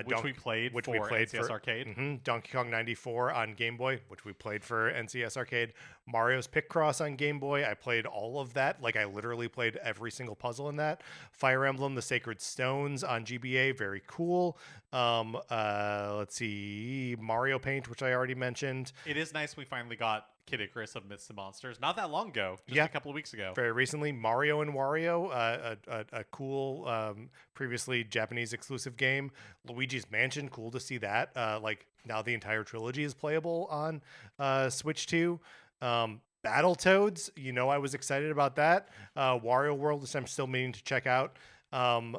which we played for NCS Arcade. Donkey Kong 94 on Game Boy, which we played for NCS Arcade. Mario's Picross on Game Boy, I played all of that. Like I literally played every single puzzle in that. Fire Emblem: The Sacred Stones on GBA, very cool. Let's see, Mario Paint, which I already mentioned. It is nice we finally got Kid Icarus of Myths and Monsters not that long ago, just a couple of weeks ago. Very recently, Mario and Wario, a cool previously Japanese exclusive game. Luigi's Mansion, cool to see that. Like now the entire trilogy is playable on Switch 2. Battletoads, I was excited about that. Wario World, which I'm still meaning to check out. And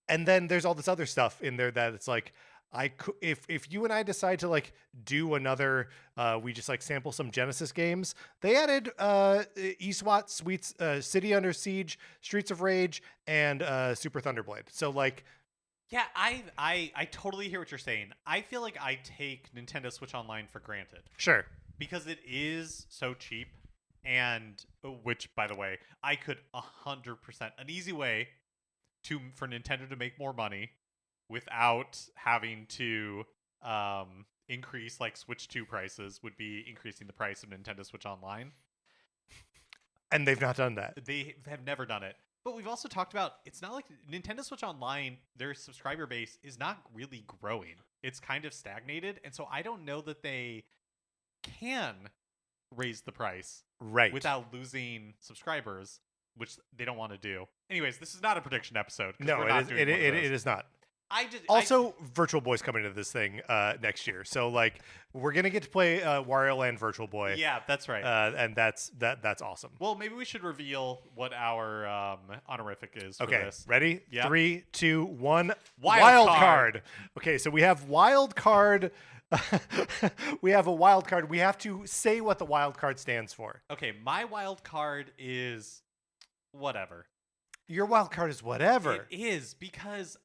then there's all this other stuff in there that it's like, if you and I decide to like do another, we just like sample some Genesis games. They added eSWAT, Sweets, City Under Siege, Streets of Rage, and Super Thunderblade. So like, yeah, I totally hear what you're saying. I feel like I take Nintendo Switch Online for granted. Sure, because it is so cheap, and which by the way, I could 100% an easy way for Nintendo to make more money without having to increase like Switch 2 prices would be increasing the price of Nintendo Switch Online. And they've not done that. They have never done it. But we've also talked about, it's not like Nintendo Switch Online, their subscriber base is not really growing. It's kind of stagnated. And so I don't know that they can raise the price right without losing subscribers. which they don't want to do. Anyways, this is not a prediction episode. 'Cause No, we're it not is. doing one of those. It is not. I just Also, Virtual Boy's coming to this thing next year, so like we're gonna get to play Wario Land Virtual Boy. yeah, that's right. And that's awesome. Well, maybe we should reveal what our honorific is for Okay, this. ready? Yeah. 3, 2, 1. Wild card. Okay, so we have wild card. We have a wild card. We have to say what the wild card stands for. Okay, my wild card is whatever. Your wild card is whatever. It is because,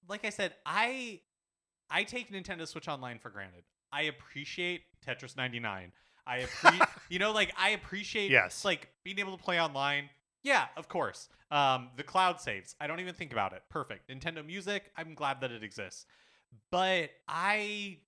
like I said, I take Nintendo Switch Online for granted. I appreciate Tetris 99. I appreciate Yes. like being able to play online. Yeah, of course. The cloud saves. I don't even think about it. Perfect. Nintendo Music. I'm glad that it exists. But I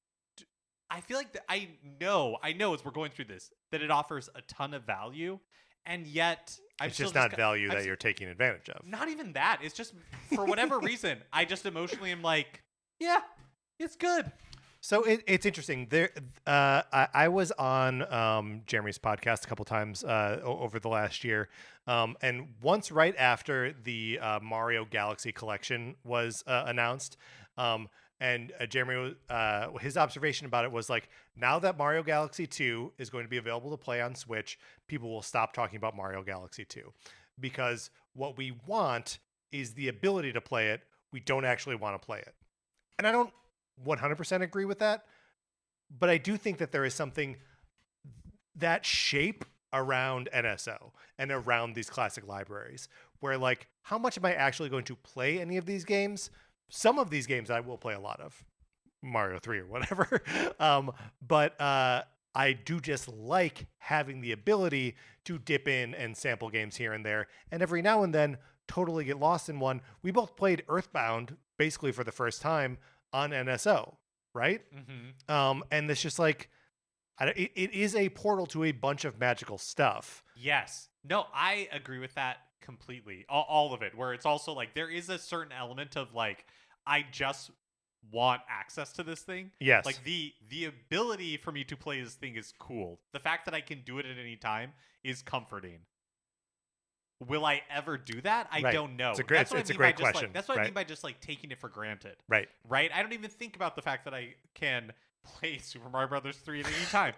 feel like I know as we're going through this that it offers a ton of value, and yet I'm it's still just not value that I'm you're taking advantage of. not even that. It's just for whatever reason, I just emotionally am like, yeah, it's good. So it's interesting. I was on Jeremy's podcast a couple times over the last year, and once right after the Mario Galaxy Collection was announced, and Jeremy, his observation about it was like, now that Mario Galaxy 2 is going to be available to play on Switch, people will stop talking about Mario Galaxy 2, because what we want is the ability to play it. We don't actually want to play it, and I don't 100% agree with that, but I do think that there is something that shape around NSO and around these classic libraries where, like, how much am I actually going to play any of these games? Some of these games I will play a lot of, Mario 3 or whatever, but I do just like having the ability to dip in and sample games here and there, and every now and then totally get lost in one. We both played Earthbound basically for the first time on NSO, right? Mm-hmm. And it's just like, it is a portal to a bunch of magical stuff. Yes. No, I agree with that completely. All of it, where it's also like there is a certain element of like, I just want access to this thing. Yes. Like the ability for me to play this thing is cool. The fact that I can do it at any time is comforting. Will I ever do that? I Right. don't know. It's a great Just, question. Like, that's what I right? mean by just like taking it for granted. Right. Right? I don't even think about the fact that I can play Super Mario Brothers 3 at any time.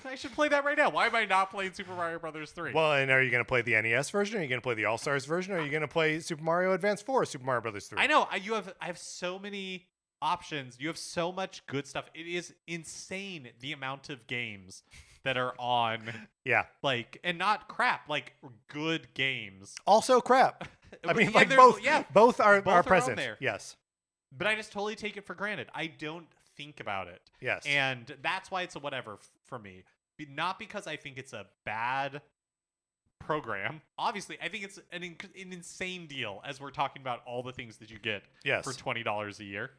I should play that right now. Why am I not playing Super Mario Brothers 3? Well, and are you going to play the NES version? Are you going to play the All-Stars version? Or are you going to play Super Mario Advance 4 or Super Mario Brothers 3? I know. I have so many options. You have so much good stuff. It is insane the amount of games that are on. Yeah. Like, and not crap, like good games. Also crap. I mean, Yeah, like there's- both are on present. there. Yes. But I just totally take it for granted. I don't think about it. Yes. And that's why it's a whatever for me. Not because I think it's a bad program. Obviously, I think it's an insane deal as we're talking about all the things that you get Yes. for $20 a year.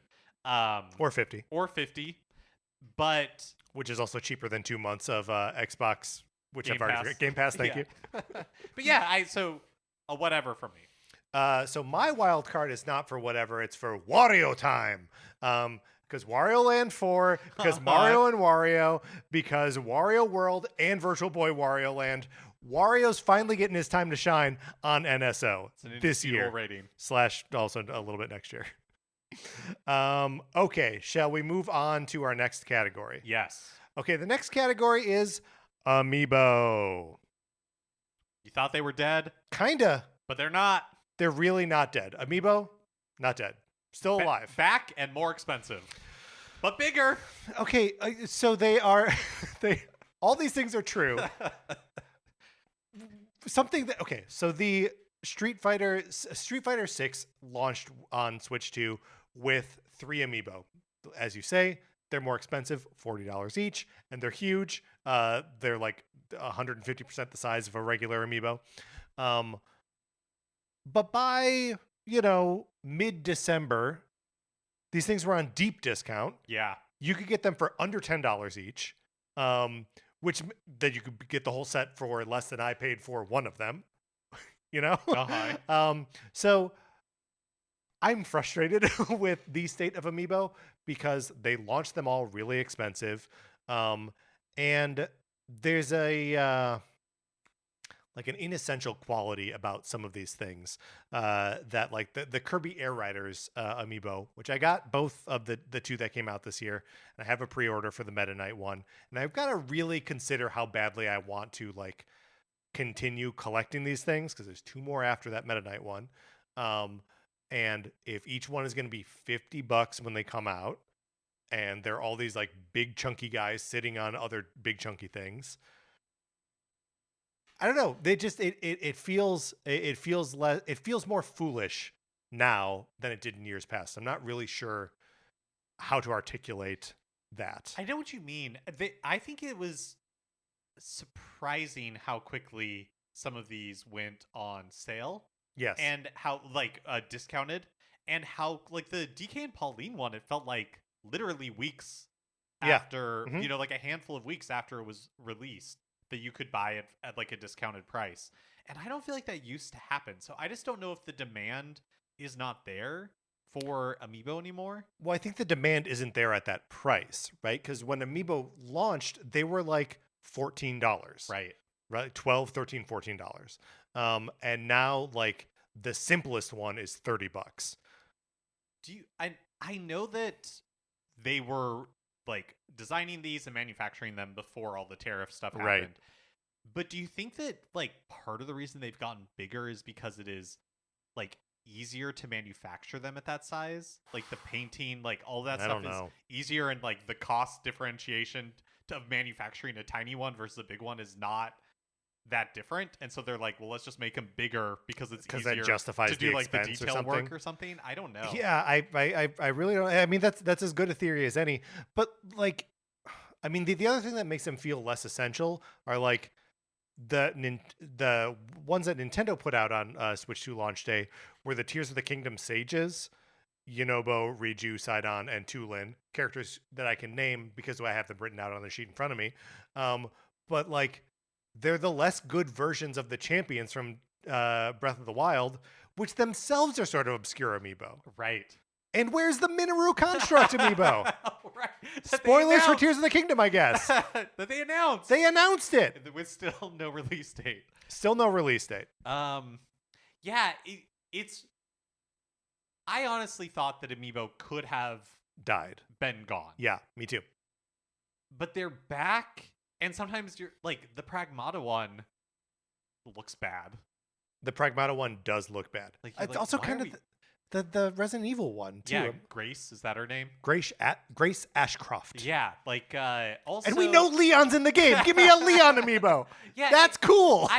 Or 50. Or 50. But Which is also cheaper than 2 months of Xbox, which Game I've already Pass. forgot. Game Pass, thank Yeah. you. but yeah, so a whatever for me. So my wild card is not for whatever, it's for Wario time. Because Wario Land 4, because Mario and Wario, because Wario World and Virtual Boy Wario Land. Wario's finally getting his time to shine on NSO It's an this year. indisputable rating. / also a little bit next year. Okay, shall we move on to our next category? Yes. Okay, the next category is Amiibo. You thought they were dead, Kinda. but they're not. They're really not dead. Amiibo, not dead. Still alive. Back and more expensive. But bigger. Okay, so they are all these things are true. Something that so the Street Fighter 6 launched on Switch 2 with 3 Amiibo. As you say, they're more expensive, $40 each, and they're huge. They're like 150% the size of a regular Amiibo. But by, mid-December, these things were on deep discount. Yeah. You could get them for under $10 each, which that you could get the whole set for less than I paid for one of them, Uh-huh. So I'm frustrated with the state of Amiibo because they launched them all really expensive. And there's a like an inessential quality about some of these things. That like the Kirby Air Riders amiibo, which I got both of the two that came out this year, and I have a pre-order for the Meta Knight one, and I've got to really consider how badly I want to like continue collecting these things because there's two more after that Meta Knight one. And if each one is going to be $50 when they come out, and they're all these like big chunky guys sitting on other big chunky things, I don't know. They just it feels less, it feels more foolish now than it did in years past. I'm not really sure how to articulate that. I know what you mean. I think it was surprising how quickly some of these went on sale. Yes. And how like discounted, and how like the DK and Pauline one, it felt like literally weeks after, you know, like a handful of weeks after it was released, that you could buy it at like a discounted price. And I don't feel like that used to happen. So I just don't know if the demand is not there for Amiibo anymore. Well, I think the demand isn't there at that price, right? Because when Amiibo launched, they were like $14. Right. Right? $12, $13, $14. And now like the simplest one is $30. Do you I know that they were like designing these and manufacturing them before all the tariff stuff happened. Right. But do you think that like part of the reason they've gotten bigger is because it is like easier to manufacture them at that size? Like the painting, like all that stuff is easier, and like the cost differentiation of manufacturing a tiny one versus a big one is not that different, and so they're like, well, let's just make them bigger because it's easier that justifies to do the like the expense or detail something. work or something. I don't know. Yeah, I really don't. I mean, that's as good a theory as any. But like, I mean, the other thing that makes them feel less essential are like the ones that Nintendo put out on Switch 2 launch day were the Tears of the Kingdom sages, Yunobo, Riju, Sidon, and Tulin, characters that I can name because I have them written out on the sheet in front of me. But like, they're the less good versions of the champions from Breath of the Wild, which themselves are sort of obscure amiibo. Right. And where's the Minoru Construct amiibo? Right. Spoilers for Tears of the Kingdom, I guess. That they announced. They announced it. With still no release date. Still no release date. Yeah, it's... I honestly thought that amiibo could have died, been gone. Yeah, me too. But they're back, and sometimes you're like, the Pragmata one looks bad. The Pragmata one does look bad. Like, it's also kind of the Resident Evil one too. Yeah, Grace, is that her name? Grace Ashcroft. Yeah, like also, and we know Leon's in the game. Give me a Leon amiibo. Yeah, that's cool.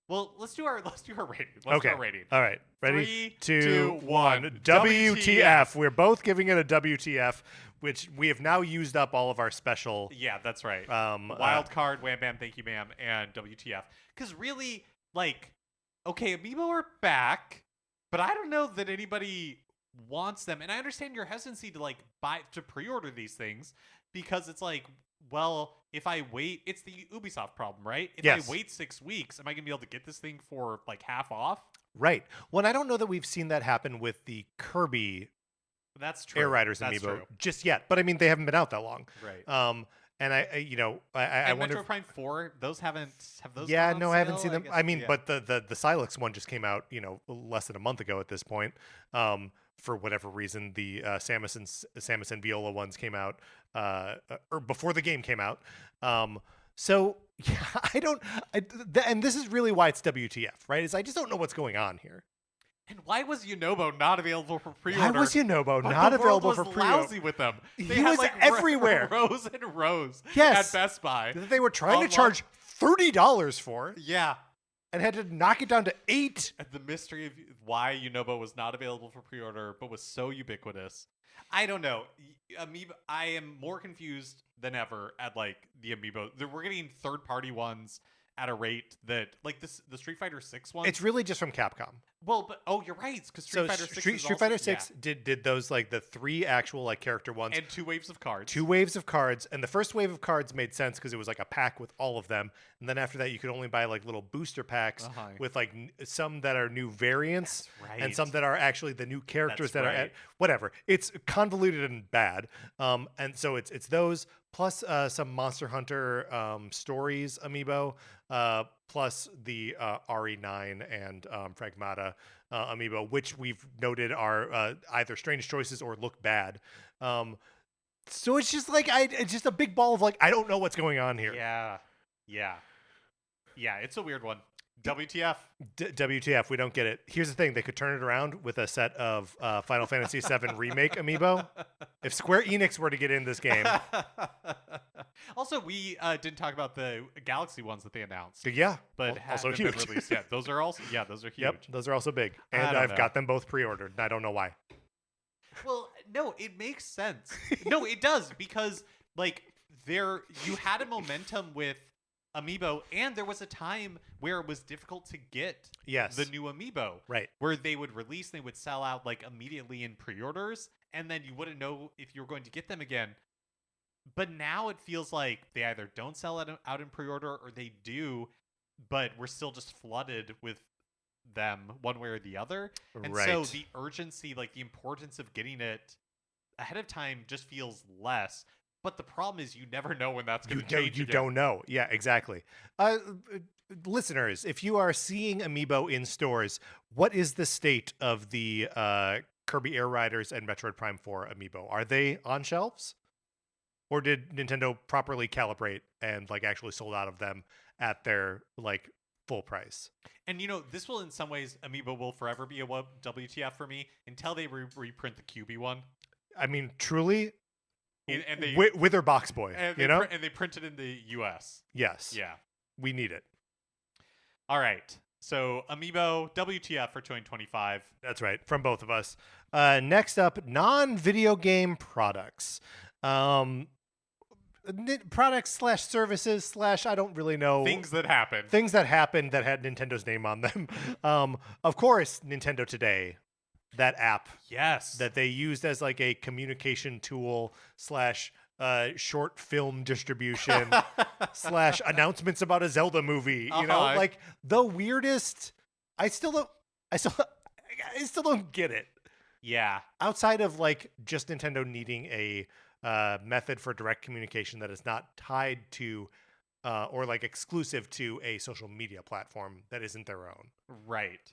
Well, let's do our rating. Okay. Do our rating. All right. Ready? 3, 2, 2, 1. WTF. We're both giving it a WTF, which we have now used up all of our special. Yeah, that's right. Wild card, wham bam, thank you ma'am, and WTF. Because really, like, okay, amiibo are back, but I don't know that anybody wants them. And I understand your hesitancy to like pre-order these things, because it's like, well, if I wait, it's the Ubisoft problem, right? If I wait 6 weeks, am I going to be able to get this thing for like half off? Right. Well, I don't know that we've seen that happen with the Kirby Air Riders amiibo just yet. But I mean, they haven't been out that long. Right. And I wonder. Metro Prime 4, those have those. Yeah, gone on no, sale? I haven't seen them. I mean, yeah. but the Silex one just came out, less than a month ago at this point. For whatever reason, the Samus and Viola ones came out or before the game came out. So yeah, and this is really why it's WTF, right? Is I just don't know what's going on here. And why was Yunobo not available for pre-order? Why was Yunobo not available for pre-order? Lousy with them. He was like everywhere, rows and rows. Yes, at Best Buy. That they were trying to charge $30 for. Yeah. And had to knock it down to $8. And the mystery of why Yunobo was not available for pre-order, but was so ubiquitous. I don't know. Amiibo, I am more confused than ever at like the Amiibo. We're getting third-party ones at a rate that, like the Street Fighter 6 one. It's really just from Capcom. Well, but you're right, because Street Fighter 6 Street Fighter 6 did those like the 3 actual like character ones and 2 waves of cards. 2 waves of cards, and the first wave of cards made sense because it was like a pack with all of them, and then after that you could only buy like little booster packs with like some that are new variants and some that are actually the new characters are whatever. It's convoluted and bad. And so it's those plus some Monster Hunter Stories amiibo, plus the RE9 and Pragmata amiibo, which we've noted are either strange choices or look bad. So it's just like it's just a big ball of like I don't know what's going on here. Yeah. It's a weird one. WTF? WTF? We don't get it. Here's the thing: they could turn it around with a set of Final Fantasy VII remake amiibo. If Square Enix were to get in this game, also we didn't talk about the Galaxy ones that they announced. yeah, but also haven't huge. been released yet. Those are also those are huge. Yep, those are also big, and I've got them both pre-ordered. And I don't know why. Well, no, it makes sense. No, it does because like you had a momentum with Amiibo, and there was a time where it was difficult to get the new Amiibo, right? Where they would release, they would sell out like immediately in pre-orders, and then you wouldn't know if you were going to get them again. But now it feels like they either don't sell it out in pre-order or they do, but we're still just flooded with them one way or the other. And so the urgency, like the importance of getting it ahead of time just feels less. But the problem is you never know when that's going to change. You don't know. Yeah, exactly. Listeners, if you are seeing Amiibo in stores, what is the state of the Kirby Air Riders and Metroid Prime 4 Amiibo? Are they on shelves? Or did Nintendo properly calibrate and like actually sold out of them at their like full price? And this will in some ways, Amiibo will forever be a WTF for me until they reprint the QB one. I mean, truly, and they with their box boy, and they print it in the US. Yes. Yeah. We need it. All right. So Amiibo WTF for 2025. That's right. From both of us. Next up, non-video game products. Products / services / I don't really know. Things that happen that had Nintendo's name on them. Of course, Nintendo Today. That app, that they used as like a communication tool / short film distribution / announcements about a Zelda movie. You know, like the weirdest. I still don't get it. Yeah. Outside of like just Nintendo needing a method for direct communication that is not tied to or like exclusive to a social media platform that isn't their own. Right.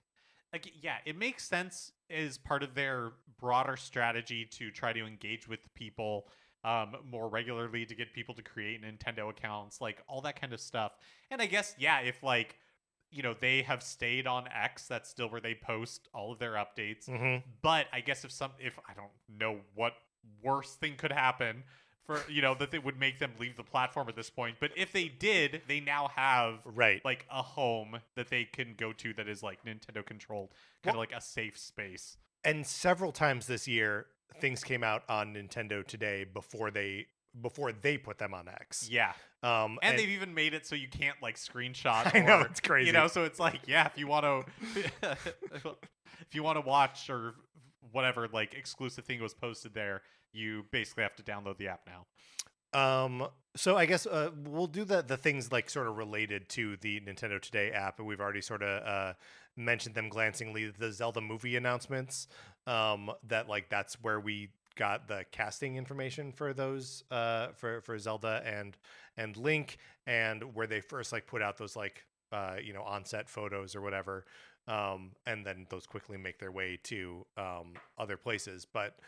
Like, yeah, it makes sense as part of their broader strategy to try to engage with people more regularly, to get people to create Nintendo accounts, like all that kind of stuff. And I guess, yeah, if like, they have stayed on X, that's still where they post all of their updates. Mm-hmm. But I guess if I don't know what worse thing could happen for, that they would make them leave the platform at this point. But if they did, they now have like a home that they can go to that is like Nintendo controlled, kind of like a safe space. And several times this year, things came out on Nintendo Today before they put them on X. Yeah. And they've even made it so you can't like screenshot. I know, it's crazy. So it's like, yeah, if you want to watch or whatever like exclusive thing was posted there, you basically have to download the app now. So I guess we'll do the things like sort of related to the Nintendo Today app, and we've already sort of mentioned them glancingly. The Zelda movie announcements, that like that's where we got the casting information for those for Zelda and Link, and where they first like put out those like on-set photos or whatever, and then those quickly make their way to other places, but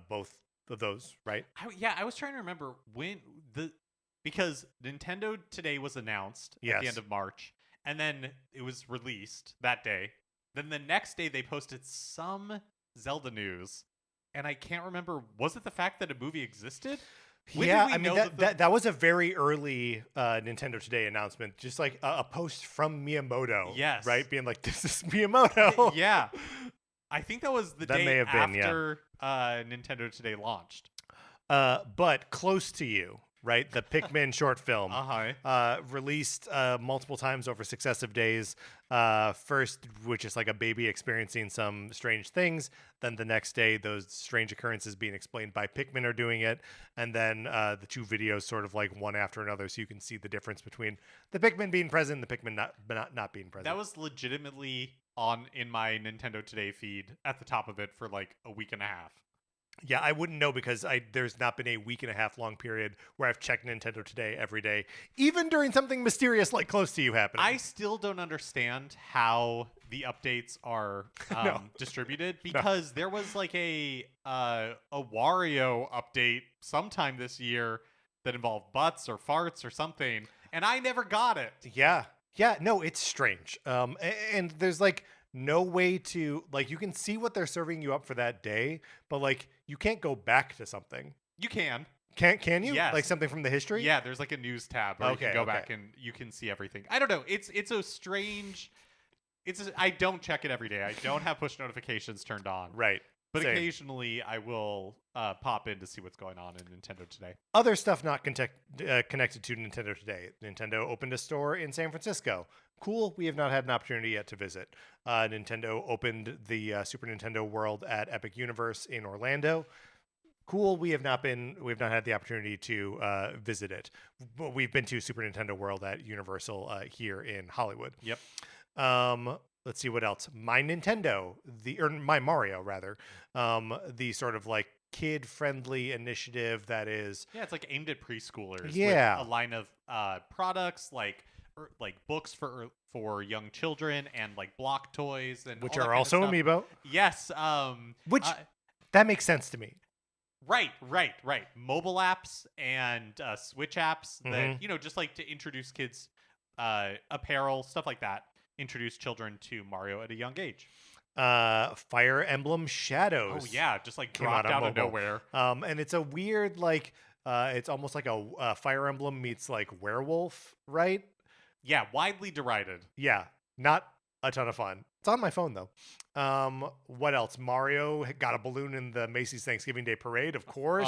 both of those, right? I was trying to remember when because Nintendo Today was announced at the end of March, and then it was released that day. Then the next day they posted some Zelda news, and I can't remember, was it the fact that a movie existed? I mean that was a very early Nintendo Today announcement, just like a post from Miyamoto. Yes, right, being like, "This is Miyamoto." Yeah, I think that was the day after Nintendo Today launched. But close to you, right? The Pikmin short film, released multiple times over successive days. First, which is like a baby experiencing some strange things. Then the next day, those strange occurrences being explained by Pikmin are doing it. And then the two videos sort of like one after another, so you can see the difference between the Pikmin being present and the Pikmin not being present. That was legitimately on in my Nintendo Today feed at the top of it for like a week and a half. Yeah, I wouldn't know because there's not been a week and a half long period where I've checked Nintendo Today every day, even during something mysterious like Close to You happening. I still don't understand how the updates are No. distributed, No. because there was like a Wario update sometime this year that involved butts or farts or something, and I never got it. Yeah. Yeah, no, it's strange. And there's like no way to like you can see what they're serving you up for that day, but like you can't go back to something. You can. Can you? Yes. Like something from the history? Yeah, there's like a news tab where you Okay, can go okay. back and you can see everything. I don't know. It's a strange. I don't check it every day. I don't have push notifications turned on. Right. But Same. occasionally I will pop in to see what's going on in Nintendo Today. Other stuff not connected to Nintendo Today. Nintendo opened a store in San Francisco. Cool. We have not had an opportunity yet to visit. Nintendo opened the Super Nintendo World at Epic Universe in Orlando. Cool. We have not had the opportunity to visit it. But we've been to Super Nintendo World at Universal here in Hollywood. Yep. Let's see what else. My Mario rather. The sort of like kid-friendly initiative that is Yeah, it's like aimed at preschoolers. Yeah. With a line of products like books for young children and like block toys and which all that are kind of also stuff. amiibo. Yes. Which that makes sense to me. Right. Mobile apps and Switch apps that, just like to introduce kids, apparel, stuff like that. Introduce children to Mario at a young age. Fire Emblem Shadows. Oh yeah, just like came dropped on out of mobile. nowhere. And it's a weird like it's almost like a Fire Emblem meets like werewolf, right? Yeah, widely derided. Yeah, not a ton of fun. It's on my phone though. What else? Mario got a balloon in the Macy's Thanksgiving Day Parade, of course.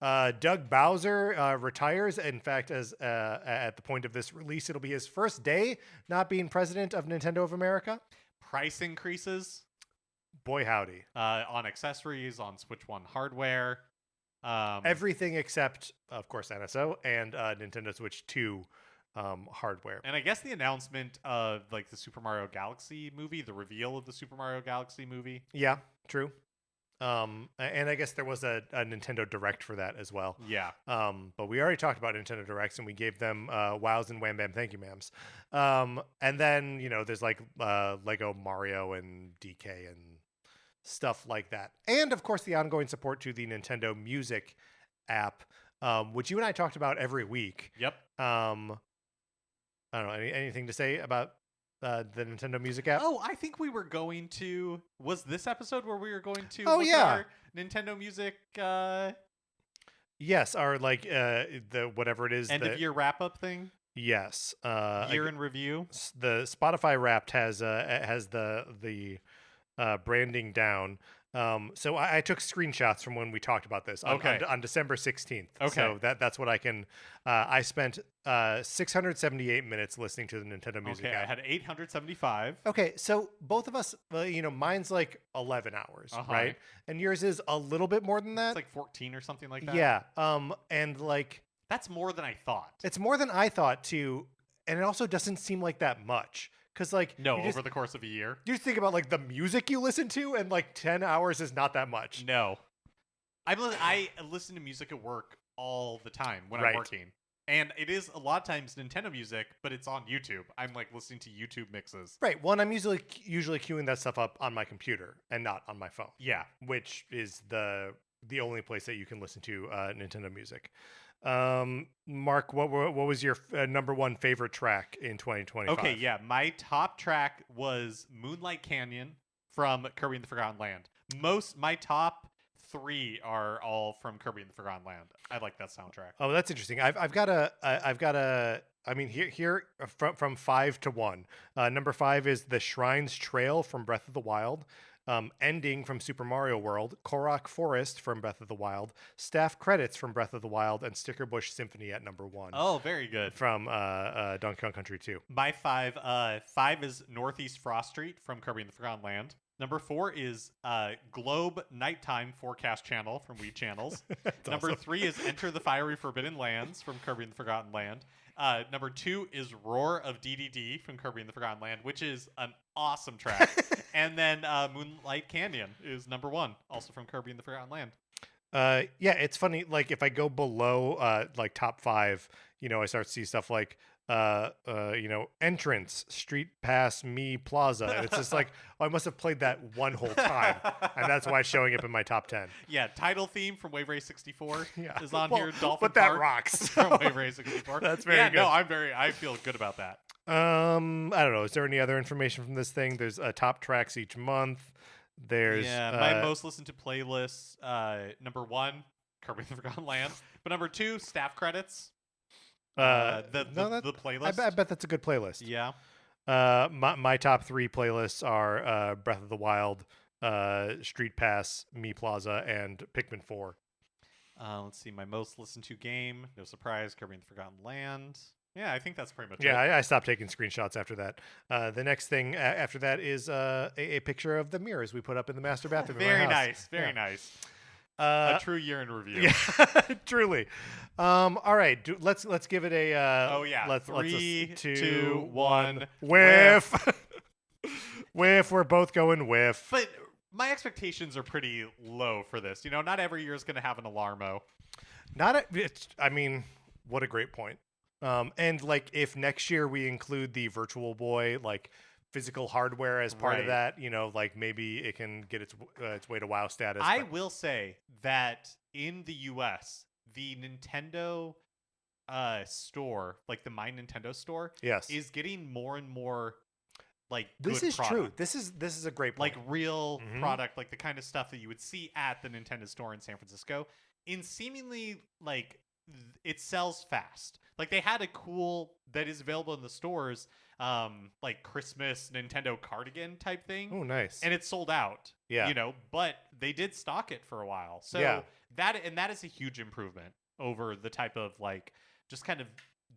Doug Bowser retires. In fact, as at the point of this release, it'll be his first day not being president of Nintendo of America. Price increases. Boy, howdy. On accessories, on Switch 1 hardware. Everything except, of course, NSO and Nintendo Switch 2 hardware. And I guess the announcement of like the Super Mario Galaxy movie, the reveal of the Super Mario Galaxy movie. Yeah, true. And I guess there was a Nintendo Direct for that as well. Yeah. But we already talked about Nintendo Directs and we gave them wows and wham bam thank you ma'ams. And then, there's like Lego Mario and DK and stuff like that. And of course the ongoing support to the Nintendo Music app, which you and I talked about every week. Yep. I don't know, anything to say about the Nintendo Music app? Oh, I think we were going to. Was this episode where we were going to? Oh, yeah. Our Nintendo Music Yes, our like the whatever it is end of year wrap up thing. Yes, Year in review. The Spotify Wrapped has the branding down. So I took screenshots from when we talked about this on December 16th. Okay. So that's what I can. I spent 678 minutes listening to the Nintendo Music Okay, app. I had 875. Okay, so both of us, mine's like 11 hours, right? And yours is a little bit more than that. It's like 14 or something like that. Yeah. And like that's more than I thought. it's more than I thought too, and it also doesn't seem like that much. Because like over the course of a year, you think about like the music you listen to, and like 10 hours is not that much. No, I listen to music at work all the time when I'm Right. working, and it is a lot of times Nintendo music, but it's on YouTube. I'm like listening to YouTube mixes. Right. Well, and I'm usually queuing that stuff up on my computer and not on my phone. Yeah, which is the only place that you can listen to Nintendo music. Mark, what was your number one favorite track in 2025? Okay, yeah, my top track was Moonlight Canyon from Kirby and the Forgotten Land. My top 3 are all from Kirby and the Forgotten Land. I like that soundtrack. Oh, that's interesting. I've got a. I mean, here from 5 to 1. Number 5 is the Shrines Trail from Breath of the Wild. Ending from Super Mario World, Korok Forest from Breath of the Wild, staff credits from Breath of the Wild, and Sticker Bush Symphony at number 1. Oh, very good. From Donkey Kong Country 2. My 5 is Northeast Frost Street from Kirby and the Forgotten Land. Number 4 is Globe Nighttime Forecast Channel from Weed Channels. Number awesome. 3 is Enter the Fiery Forbidden Lands from Kirby and the Forgotten Land. Number 2 is Roar of DDD from Kirby and the Forgotten Land, which is an awesome track. And then Moonlight Canyon is number 1, also from Kirby and the Forgotten Land. Yeah, it's funny. Like if I go below, like top 5, I start to see stuff like, entrance, street pass, me, plaza, and it's just like, oh, I must have played that one whole time, and that's why it's showing up in my top 10. Yeah, title theme from Wave Race 64 Yeah, is on well, here. Dolphin but that Park rocks. from Wave Race 64. That's very yeah, good. no, I feel good about that. I don't know. Is there any other information from this thing? There's top tracks each month. There's Yeah, my most listened to playlists. Number 1, Kirby the Forgotten Land, but number 2, staff credits. The playlist. I bet that's a good playlist. Yeah. My top 3 playlists are Breath of the Wild, Street Pass, Me Plaza, and Pikmin 4. Let's see. My most listened to game. No surprise. Kirby and the Forgotten Land. Yeah, I think that's pretty much it. Yeah, I stopped taking screenshots after that. The next thing after that is a picture of the mirrors we put up in the master bathroom. in my Very house. nice. Very nice. A true year in review. Yeah, truly. All right, let's give it a. Oh yeah. Let's 3, 2, 2, 1. Whiff. Whiff. We're both going whiff. But my expectations are pretty low for this. Not every year is going to have an Alarmo. I mean, what a great point. And like if next year we include the Virtual Boy like physical hardware as part of that, like maybe it can get its way to WoW status. I will say that in the US, the Nintendo store, like the My Nintendo store, yes, is getting more and more like this good is product. true. This is a great point. Like real product, like the kind of stuff that you would see at the Nintendo store in San Francisco. In seemingly like it sells fast. Like they had a cool that is available in the stores, like Christmas Nintendo cardigan type thing. Oh, nice. And it's sold out. Yeah. But they did stock it for a while. So yeah. that is a huge improvement over the type of like just kind of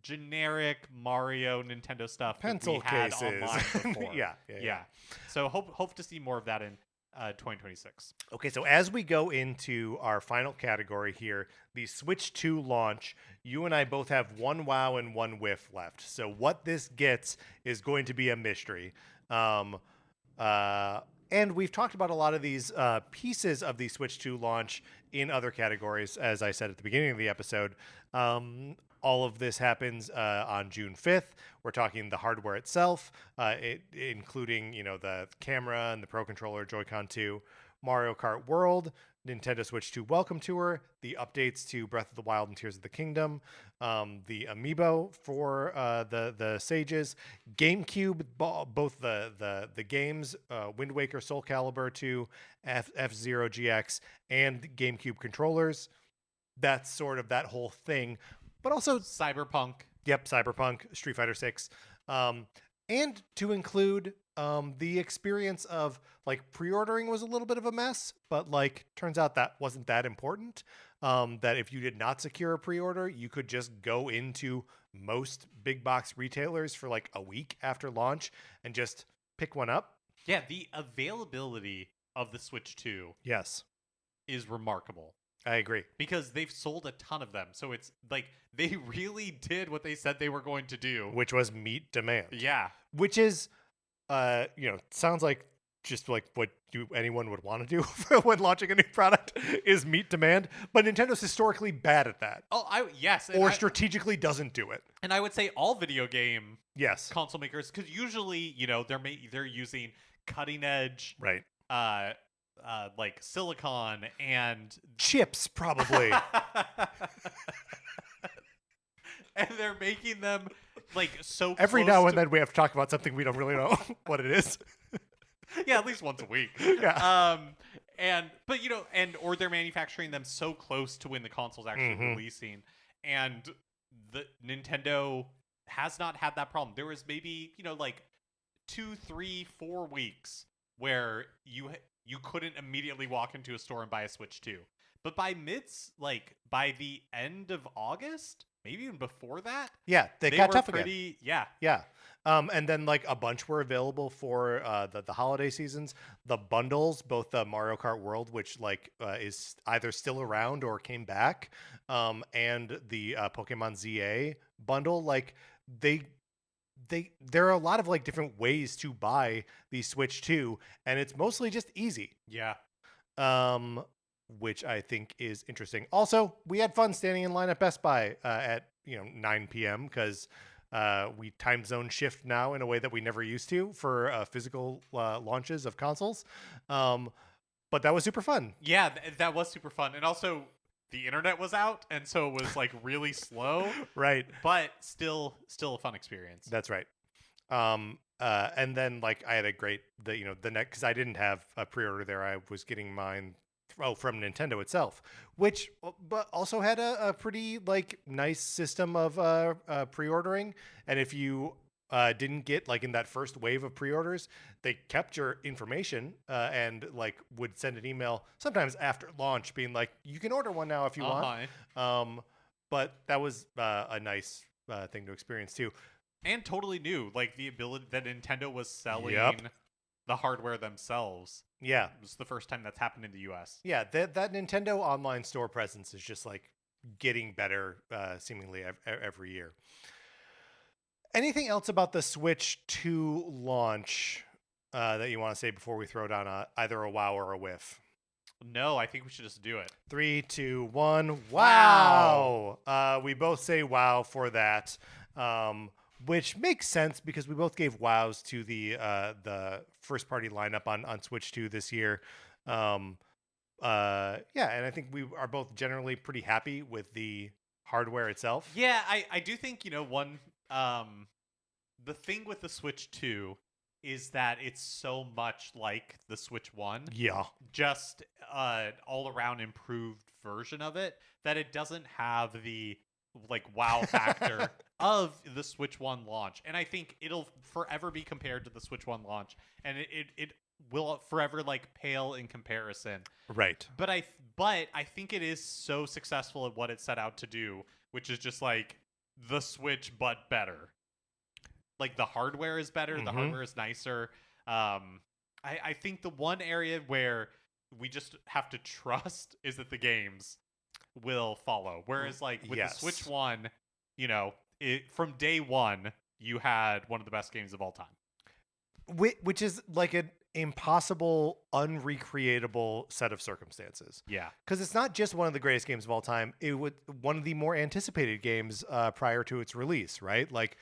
generic Mario Nintendo stuff pencil that we had cases online before. yeah. So hope to see more of that in 2026. Okay, so as we go into our final category here, the Switch 2 launch, you and I both have one WoW and one Whiff left. So what this gets is going to be a mystery. And we've talked about a lot of these pieces of the Switch 2 launch in other categories, as I said at the beginning of the episode. All of this happens on June 5th. We're talking the hardware itself, including the camera and the Pro Controller, Joy-Con 2, Mario Kart World, Nintendo Switch 2 Welcome Tour, the updates to Breath of the Wild and Tears of the Kingdom, the Amiibo for the Sages, GameCube, both the games, Wind Waker, Soul Calibur 2, F-Zero GX, and GameCube controllers. That's sort of that whole thing. But also Cyberpunk. Yep, Cyberpunk, Street Fighter 6. And to include the experience of like pre-ordering was a little bit of a mess, but like turns out that wasn't that important. That if you did not secure a pre-order, you could just go into most big box retailers for like a week after launch and just pick one up. Yeah, the availability of the Switch 2 is remarkable. I agree. Because they've sold a ton of them. So it's like they really did what they said they were going to do. Which was meet demand. Yeah. Which is, sounds like just like what anyone would want to do when launching a new product is meet demand. But Nintendo's historically bad at that. Oh, yes. Or strategically doesn't do it. And I would say all video game yes console makers, because usually, they're using cutting edge. Right. Like silicon and chips probably and they're making them like so every now and then we have to talk about something we don't really know what it is. Yeah, at least once a week. Yeah. Or they're manufacturing them so close to when the console's actually releasing, and the Nintendo has not had that problem. There was maybe like 2, 3, 4 weeks where you couldn't immediately walk into a store and buy a Switch 2. But by the end of August, maybe even before that, yeah, they got were tough pretty, again. Yeah. And then like a bunch were available for the holiday seasons. The bundles, both the Mario Kart World, which like is either still around or came back, and the Pokemon ZA bundle, like there are a lot of like different ways to buy the Switch 2, and it's mostly just easy. Yeah. which I think is interesting. Also, we had fun standing in line at Best Buy at 9 p.m. because we time zone shift now in a way that we never used to for physical launches of consoles. But that was super fun. Yeah, that was super fun. And also, the internet was out, and so it was like really slow, Right. but still a fun experience. That's right. And then like I had a great the next because I didn't have a pre-order there. I was getting mine from Nintendo itself, which but also had a pretty like nice system of pre-ordering. And if you didn't get like in that first wave of pre-orders, they kept your information and like would send an email sometimes after launch being like, you can order one now if you want. But that was a nice thing to experience too. And totally new, like the ability that Nintendo was selling Yep. the hardware themselves. Yeah. It was the first time that's happened in the US. Yeah, that Nintendo online store presence is just like getting better seemingly every year. Anything else about the Switch 2 launch that you want to say before we throw down either a wow or a whiff? No, I think we should just do it. 3, 2, 1. Wow. We both say wow for that, which makes sense because we both gave wows to the first party lineup on Switch 2 this year. Yeah, and I think we are both generally pretty happy with the hardware itself. Yeah, I do think, one the thing with the Switch 2 is that it's so much like the Switch 1. Yeah. Just all around improved version of it, that it doesn't have the like wow factor of the Switch 1 launch. And I think it'll forever be compared to the Switch 1 launch, and it will forever like pale in comparison. Right. But I think it is so successful at what it set out to do, which is just like the Switch but better. Like the hardware is better, the hardware is nicer. I think the one area where we just have to trust is that the games will follow. Whereas like with the Switch 1, from day one, you had one of the best games of all time. Which is like an impossible, unrecreatable set of circumstances. Yeah. Because it's not just one of the greatest games of all time. It was one of the more anticipated games prior to its release, right? Like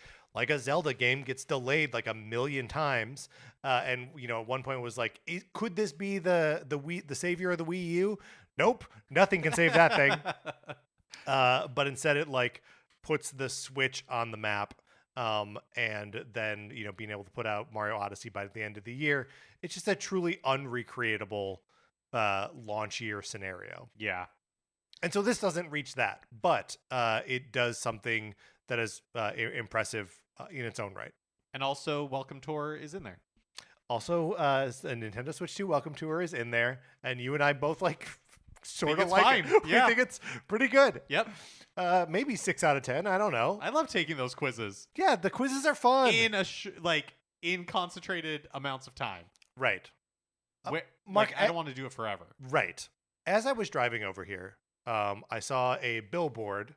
a Zelda game gets delayed like a million times, and at one point it was like, could this be the savior of the Wii U? Nope, nothing can save that thing. But instead, it like puts the Switch on the map, and then being able to put out Mario Odyssey by the end of the year. It's just a truly unrecreatable launch year scenario. Yeah, and so this doesn't reach that, but it does something that is impressive in its own right. And also, Welcome Tour is in there. Also, a Nintendo Switch 2 Welcome Tour is in there, and you and I both like sort of it's like fine. it. Yeah. We think it's pretty good. Yep. Maybe 6 out of 10. I don't know. I love taking those quizzes. Yeah, the quizzes are fun. In in concentrated amounts of time. Right. Mark, I don't want to do it forever. Right. As I was driving over here, I saw a billboard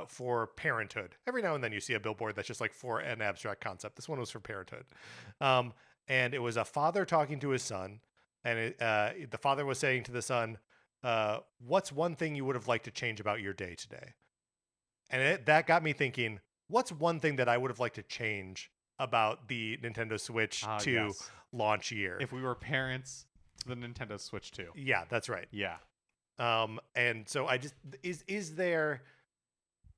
for parenthood. Every now and then you see a billboard that's just like for an abstract concept. This one was for parenthood. And it was a father talking to his son, and the father was saying to the son, what's one thing you would have liked to change about your day today? And that got me thinking, what's one thing that I would have liked to change about the Nintendo Switch 2 launch year? If we were parents to the Nintendo Switch 2. Yeah, that's right. Yeah. And so I just, is there,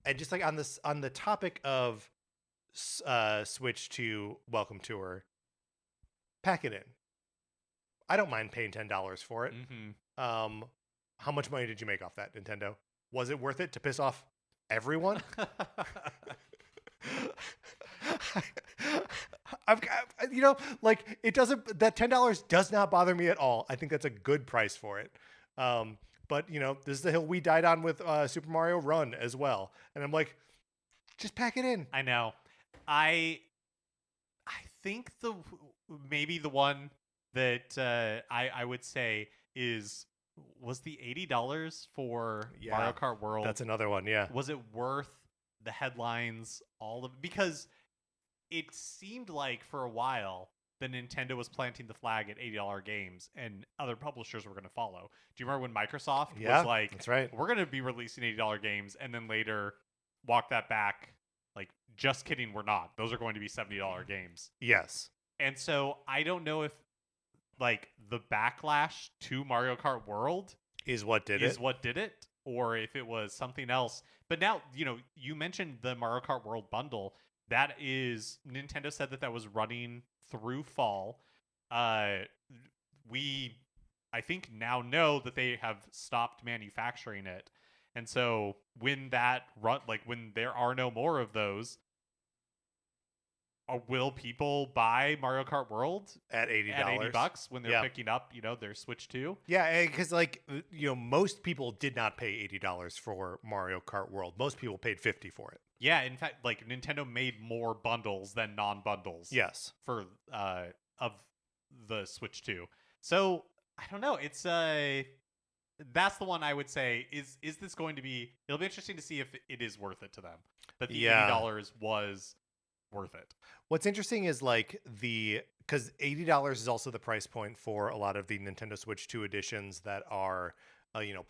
and just like on the topic of Switch 2 Welcome Tour, pack it in. I don't mind paying $10 for it. Mm-hmm. How much money did you make off that, Nintendo? Was it worth it to piss off everyone? It doesn't. That $10 does not bother me at all. I think that's a good price for it. But this is the hill we died on with Super Mario Run as well, and I'm like, just pack it in. I know. I think maybe the one that I would say was the $80 for Mario Kart World. That's another one. Yeah. Was it worth the headlines? Because it seemed like for a while that Nintendo was planting the flag at $80 games and other publishers were going to follow. Do you remember when Microsoft was like, that's right. we're going to be releasing $80 games, and then later walk that back? Like, just kidding, we're not. Those are going to be $70 games. Yes. And so I don't know if like the backlash to Mario Kart World is what did it, or if it was something else. But now, you mentioned the Mario Kart World bundle. That is, Nintendo said that was running through fall. We, I think, now know that they have stopped manufacturing it. And so when that run, like when there are no more of those, will people buy Mario Kart World at $80 when they're picking up, their Switch 2? Yeah, because most people did not pay $80 for Mario Kart World. Most people paid $50 for it. Yeah, in fact, like Nintendo made more bundles than non-bundles. Yes, for of the Switch 2. So I don't know. It's that's the one I would say is this going to be? It'll be interesting to see if it is worth it to them. That the $80 was worth it. What's interesting is because $80 is also the price point for a lot of the Nintendo Switch 2 editions that are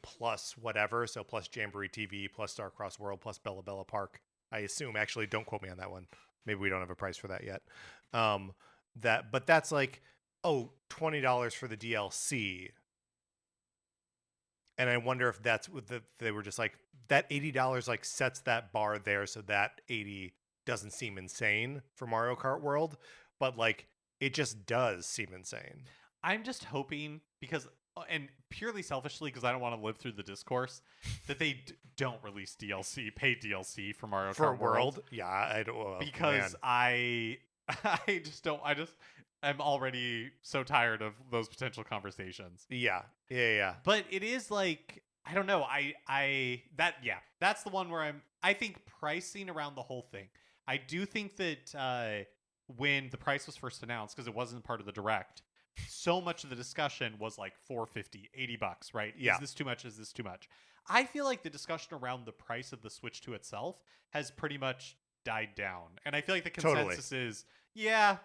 plus whatever, so plus Jamboree TV, plus Starcross World, plus Bella Bella Park. I assume, actually, don't quote me on that one. Maybe we don't have a price for that yet. But that's $20 for the DLC. And I wonder if that's what they were just like, that $80 sets that bar there, so that 80 doesn't seem insane for Mario Kart World, but it just does seem insane. I'm just hoping, because and purely selfishly, because I don't want to live through the discourse, that they don't release paid DLC for Mario Kart World. Yeah, I don't, because man. I just don't. I'm already so tired of those potential conversations. Yeah. But it is I don't know. That's the one where I think pricing around the whole thing. I do think that when the price was first announced, because it wasn't part of the direct, so much of the discussion was like $450, $80, right? Yeah. Is this too much? Is this too much? I feel like the discussion around the price of the Switch 2 itself has pretty much died down. And I feel like the consensus is, yeah,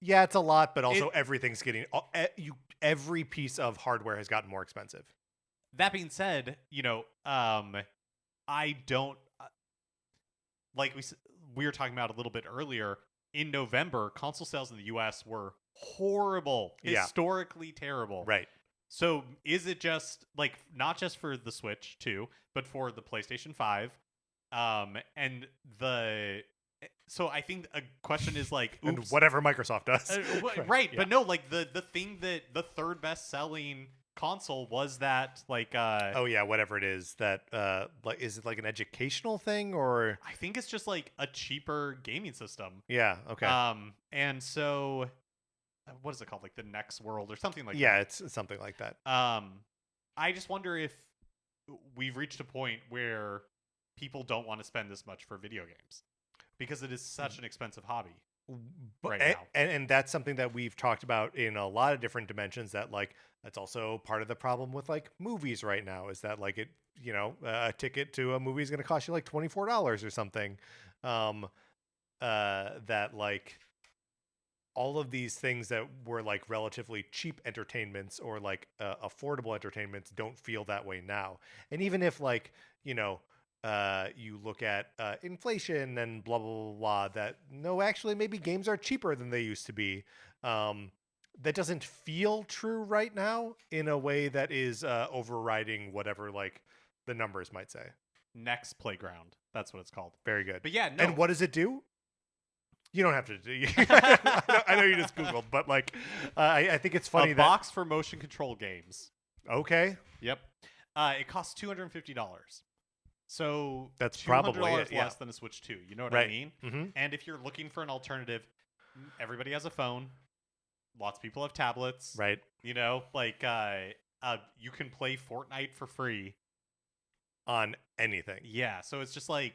it's a lot, but also everything's getting every piece of hardware has gotten more expensive. That being said, I don't we were talking about a little bit earlier. In November, console sales in the US were horrible, historically terrible. Right. So is it just not just for the Switch 2, but for the PlayStation 5? So I think a question is oops. And whatever Microsoft does. Right. Yeah. But no, the thing that the third best selling console was that whatever it is, that is it an educational thing, or I think it's just a cheaper gaming system. Yeah, okay. And so what is it called, the Next World or something like that? Yeah, it's something like that. I just wonder if we've reached a point where people don't want to spend this much for video games, because it is such an expensive hobby right now. And that's something that we've talked about in a lot of different dimensions, that that's also part of the problem with movies right now, is that it a ticket to a movie is going to cost you $24 or something. That all of these things that were relatively cheap entertainments or affordable entertainments don't feel that way now. And even if you look at inflation and blah, blah, blah, blah, that no, actually maybe games are cheaper than they used to be. That doesn't feel true right now in a way that is overriding whatever the numbers might say. Next Playground. That's what it's called. Very good. But yeah, no. And what does it do? You don't have to do. I know you just Googled, but I think it's funny a box for motion control games. Okay. Yep. It costs $250. So that's $200 probably less than a Switch 2. You know what I mean? Mm-hmm. And if you're looking for an alternative, everybody has a phone. Lots of people have tablets. Right. You can play Fortnite for free on anything. Yeah. So it's just the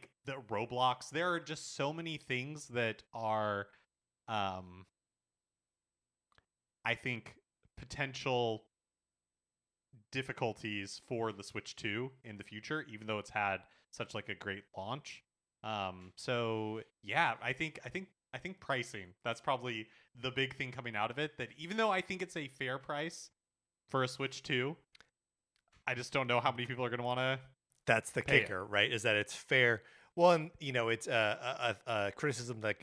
Roblox. There are just so many things that are, I think, potential difficulties for the Switch 2 in the future, even though it's had such a great launch. So yeah, I think I think pricing. That's probably the big thing coming out of it. That even though I think it's a fair price for a Switch 2, I just don't know how many people are going to want to. That's the Pay it. kicker, right? Is that it's fair. Well, and it's a criticism that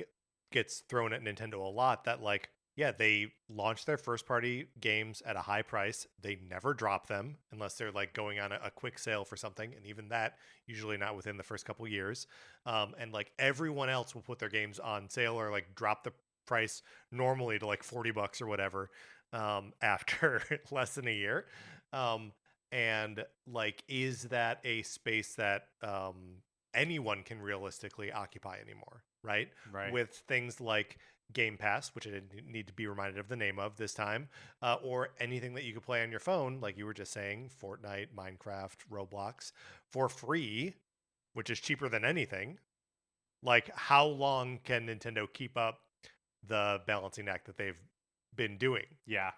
gets thrown at Nintendo a lot. That like, yeah, they launch their first party games at a high price. They never drop them unless they're like going on a quick sale for something, and even that usually not within the first couple years. And like everyone else will put their games on sale or like drop the price normally to like $40 or whatever after less than a year. And like, is that a space that anyone can realistically occupy anymore? Right. Right. With things like Game Pass, which I didn't need to be reminded of the name of this time, or anything that you could play on your phone, like you were just saying, Fortnite, Minecraft, Roblox, for free, which is cheaper than anything. Like, how long can Nintendo keep up the balancing act that they've been doing? Yeah.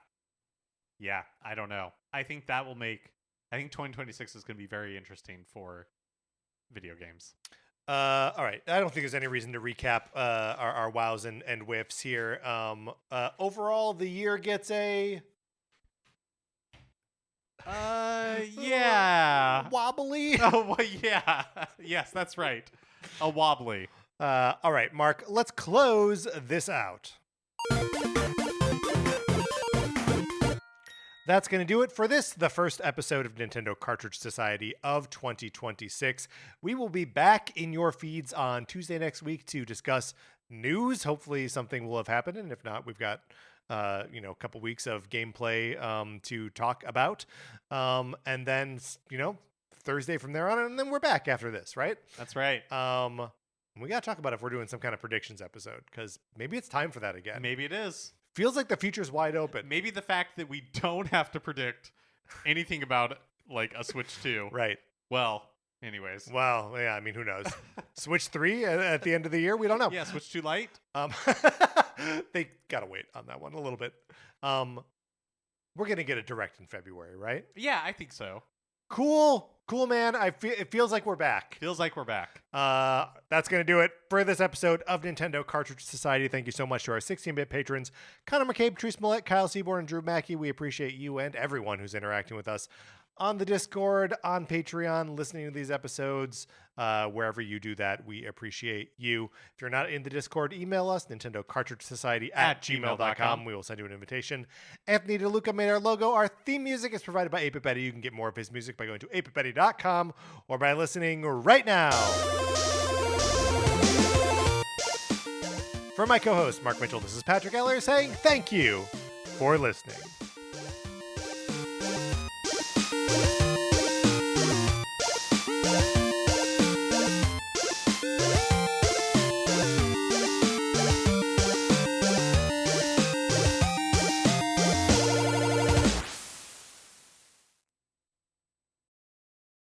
I don't know. I think 2026 is going to be very interesting for video games. All right. I don't think there's any reason to recap our wows and whiffs here. Overall, the year gets a yeah. wobbly. Oh, well, yeah. Yes, that's right. A wobbly. All right, Mark, let's close this out. That's going to do it for this, the first episode of Nintendo Cartridge Society of 2026. We will be back in your feeds on Tuesday next week to discuss news. Hopefully something will have happened, and if not, we've got a couple weeks of gameplay to talk about. And then, Thursday from there on, and then we're back after this, right? That's right. We got to talk about if we're doing some kind of predictions episode, because maybe it's time for that again. Maybe it is. Feels like the future's wide open. Maybe the fact that we don't have to predict anything about like a Switch 2. Right. Well, anyways. Well, yeah, I mean, who knows? Switch 3 at the end of the year? We don't know. Yeah, Switch 2 Lite. They got to wait on that one a little bit. We're going to get it direct in February, right? Yeah, I think so. Cool, man. It feels like we're back. Feels like we're back. That's going to do it for this episode of Nintendo Cartridge Society. Thank you so much to our 16-bit patrons, Connor McCabe, Trace Millette, Kyle Seaborn, and Drew Mackey. We appreciate you and everyone who's interacting with us on the Discord, on Patreon, listening to these episodes, wherever you do that. We appreciate you. If you're not in the Discord, email us, Nintendo Cartridge Society at gmail.com. We will send you an invitation. Anthony DeLuca made our logo. Our theme music is provided by 8-Bit Betty. You can get more of his music by going to 8bitbetty.com or by listening right now. For my co-host, Mark Mitchell, this is Patrick Eller saying thank you for listening.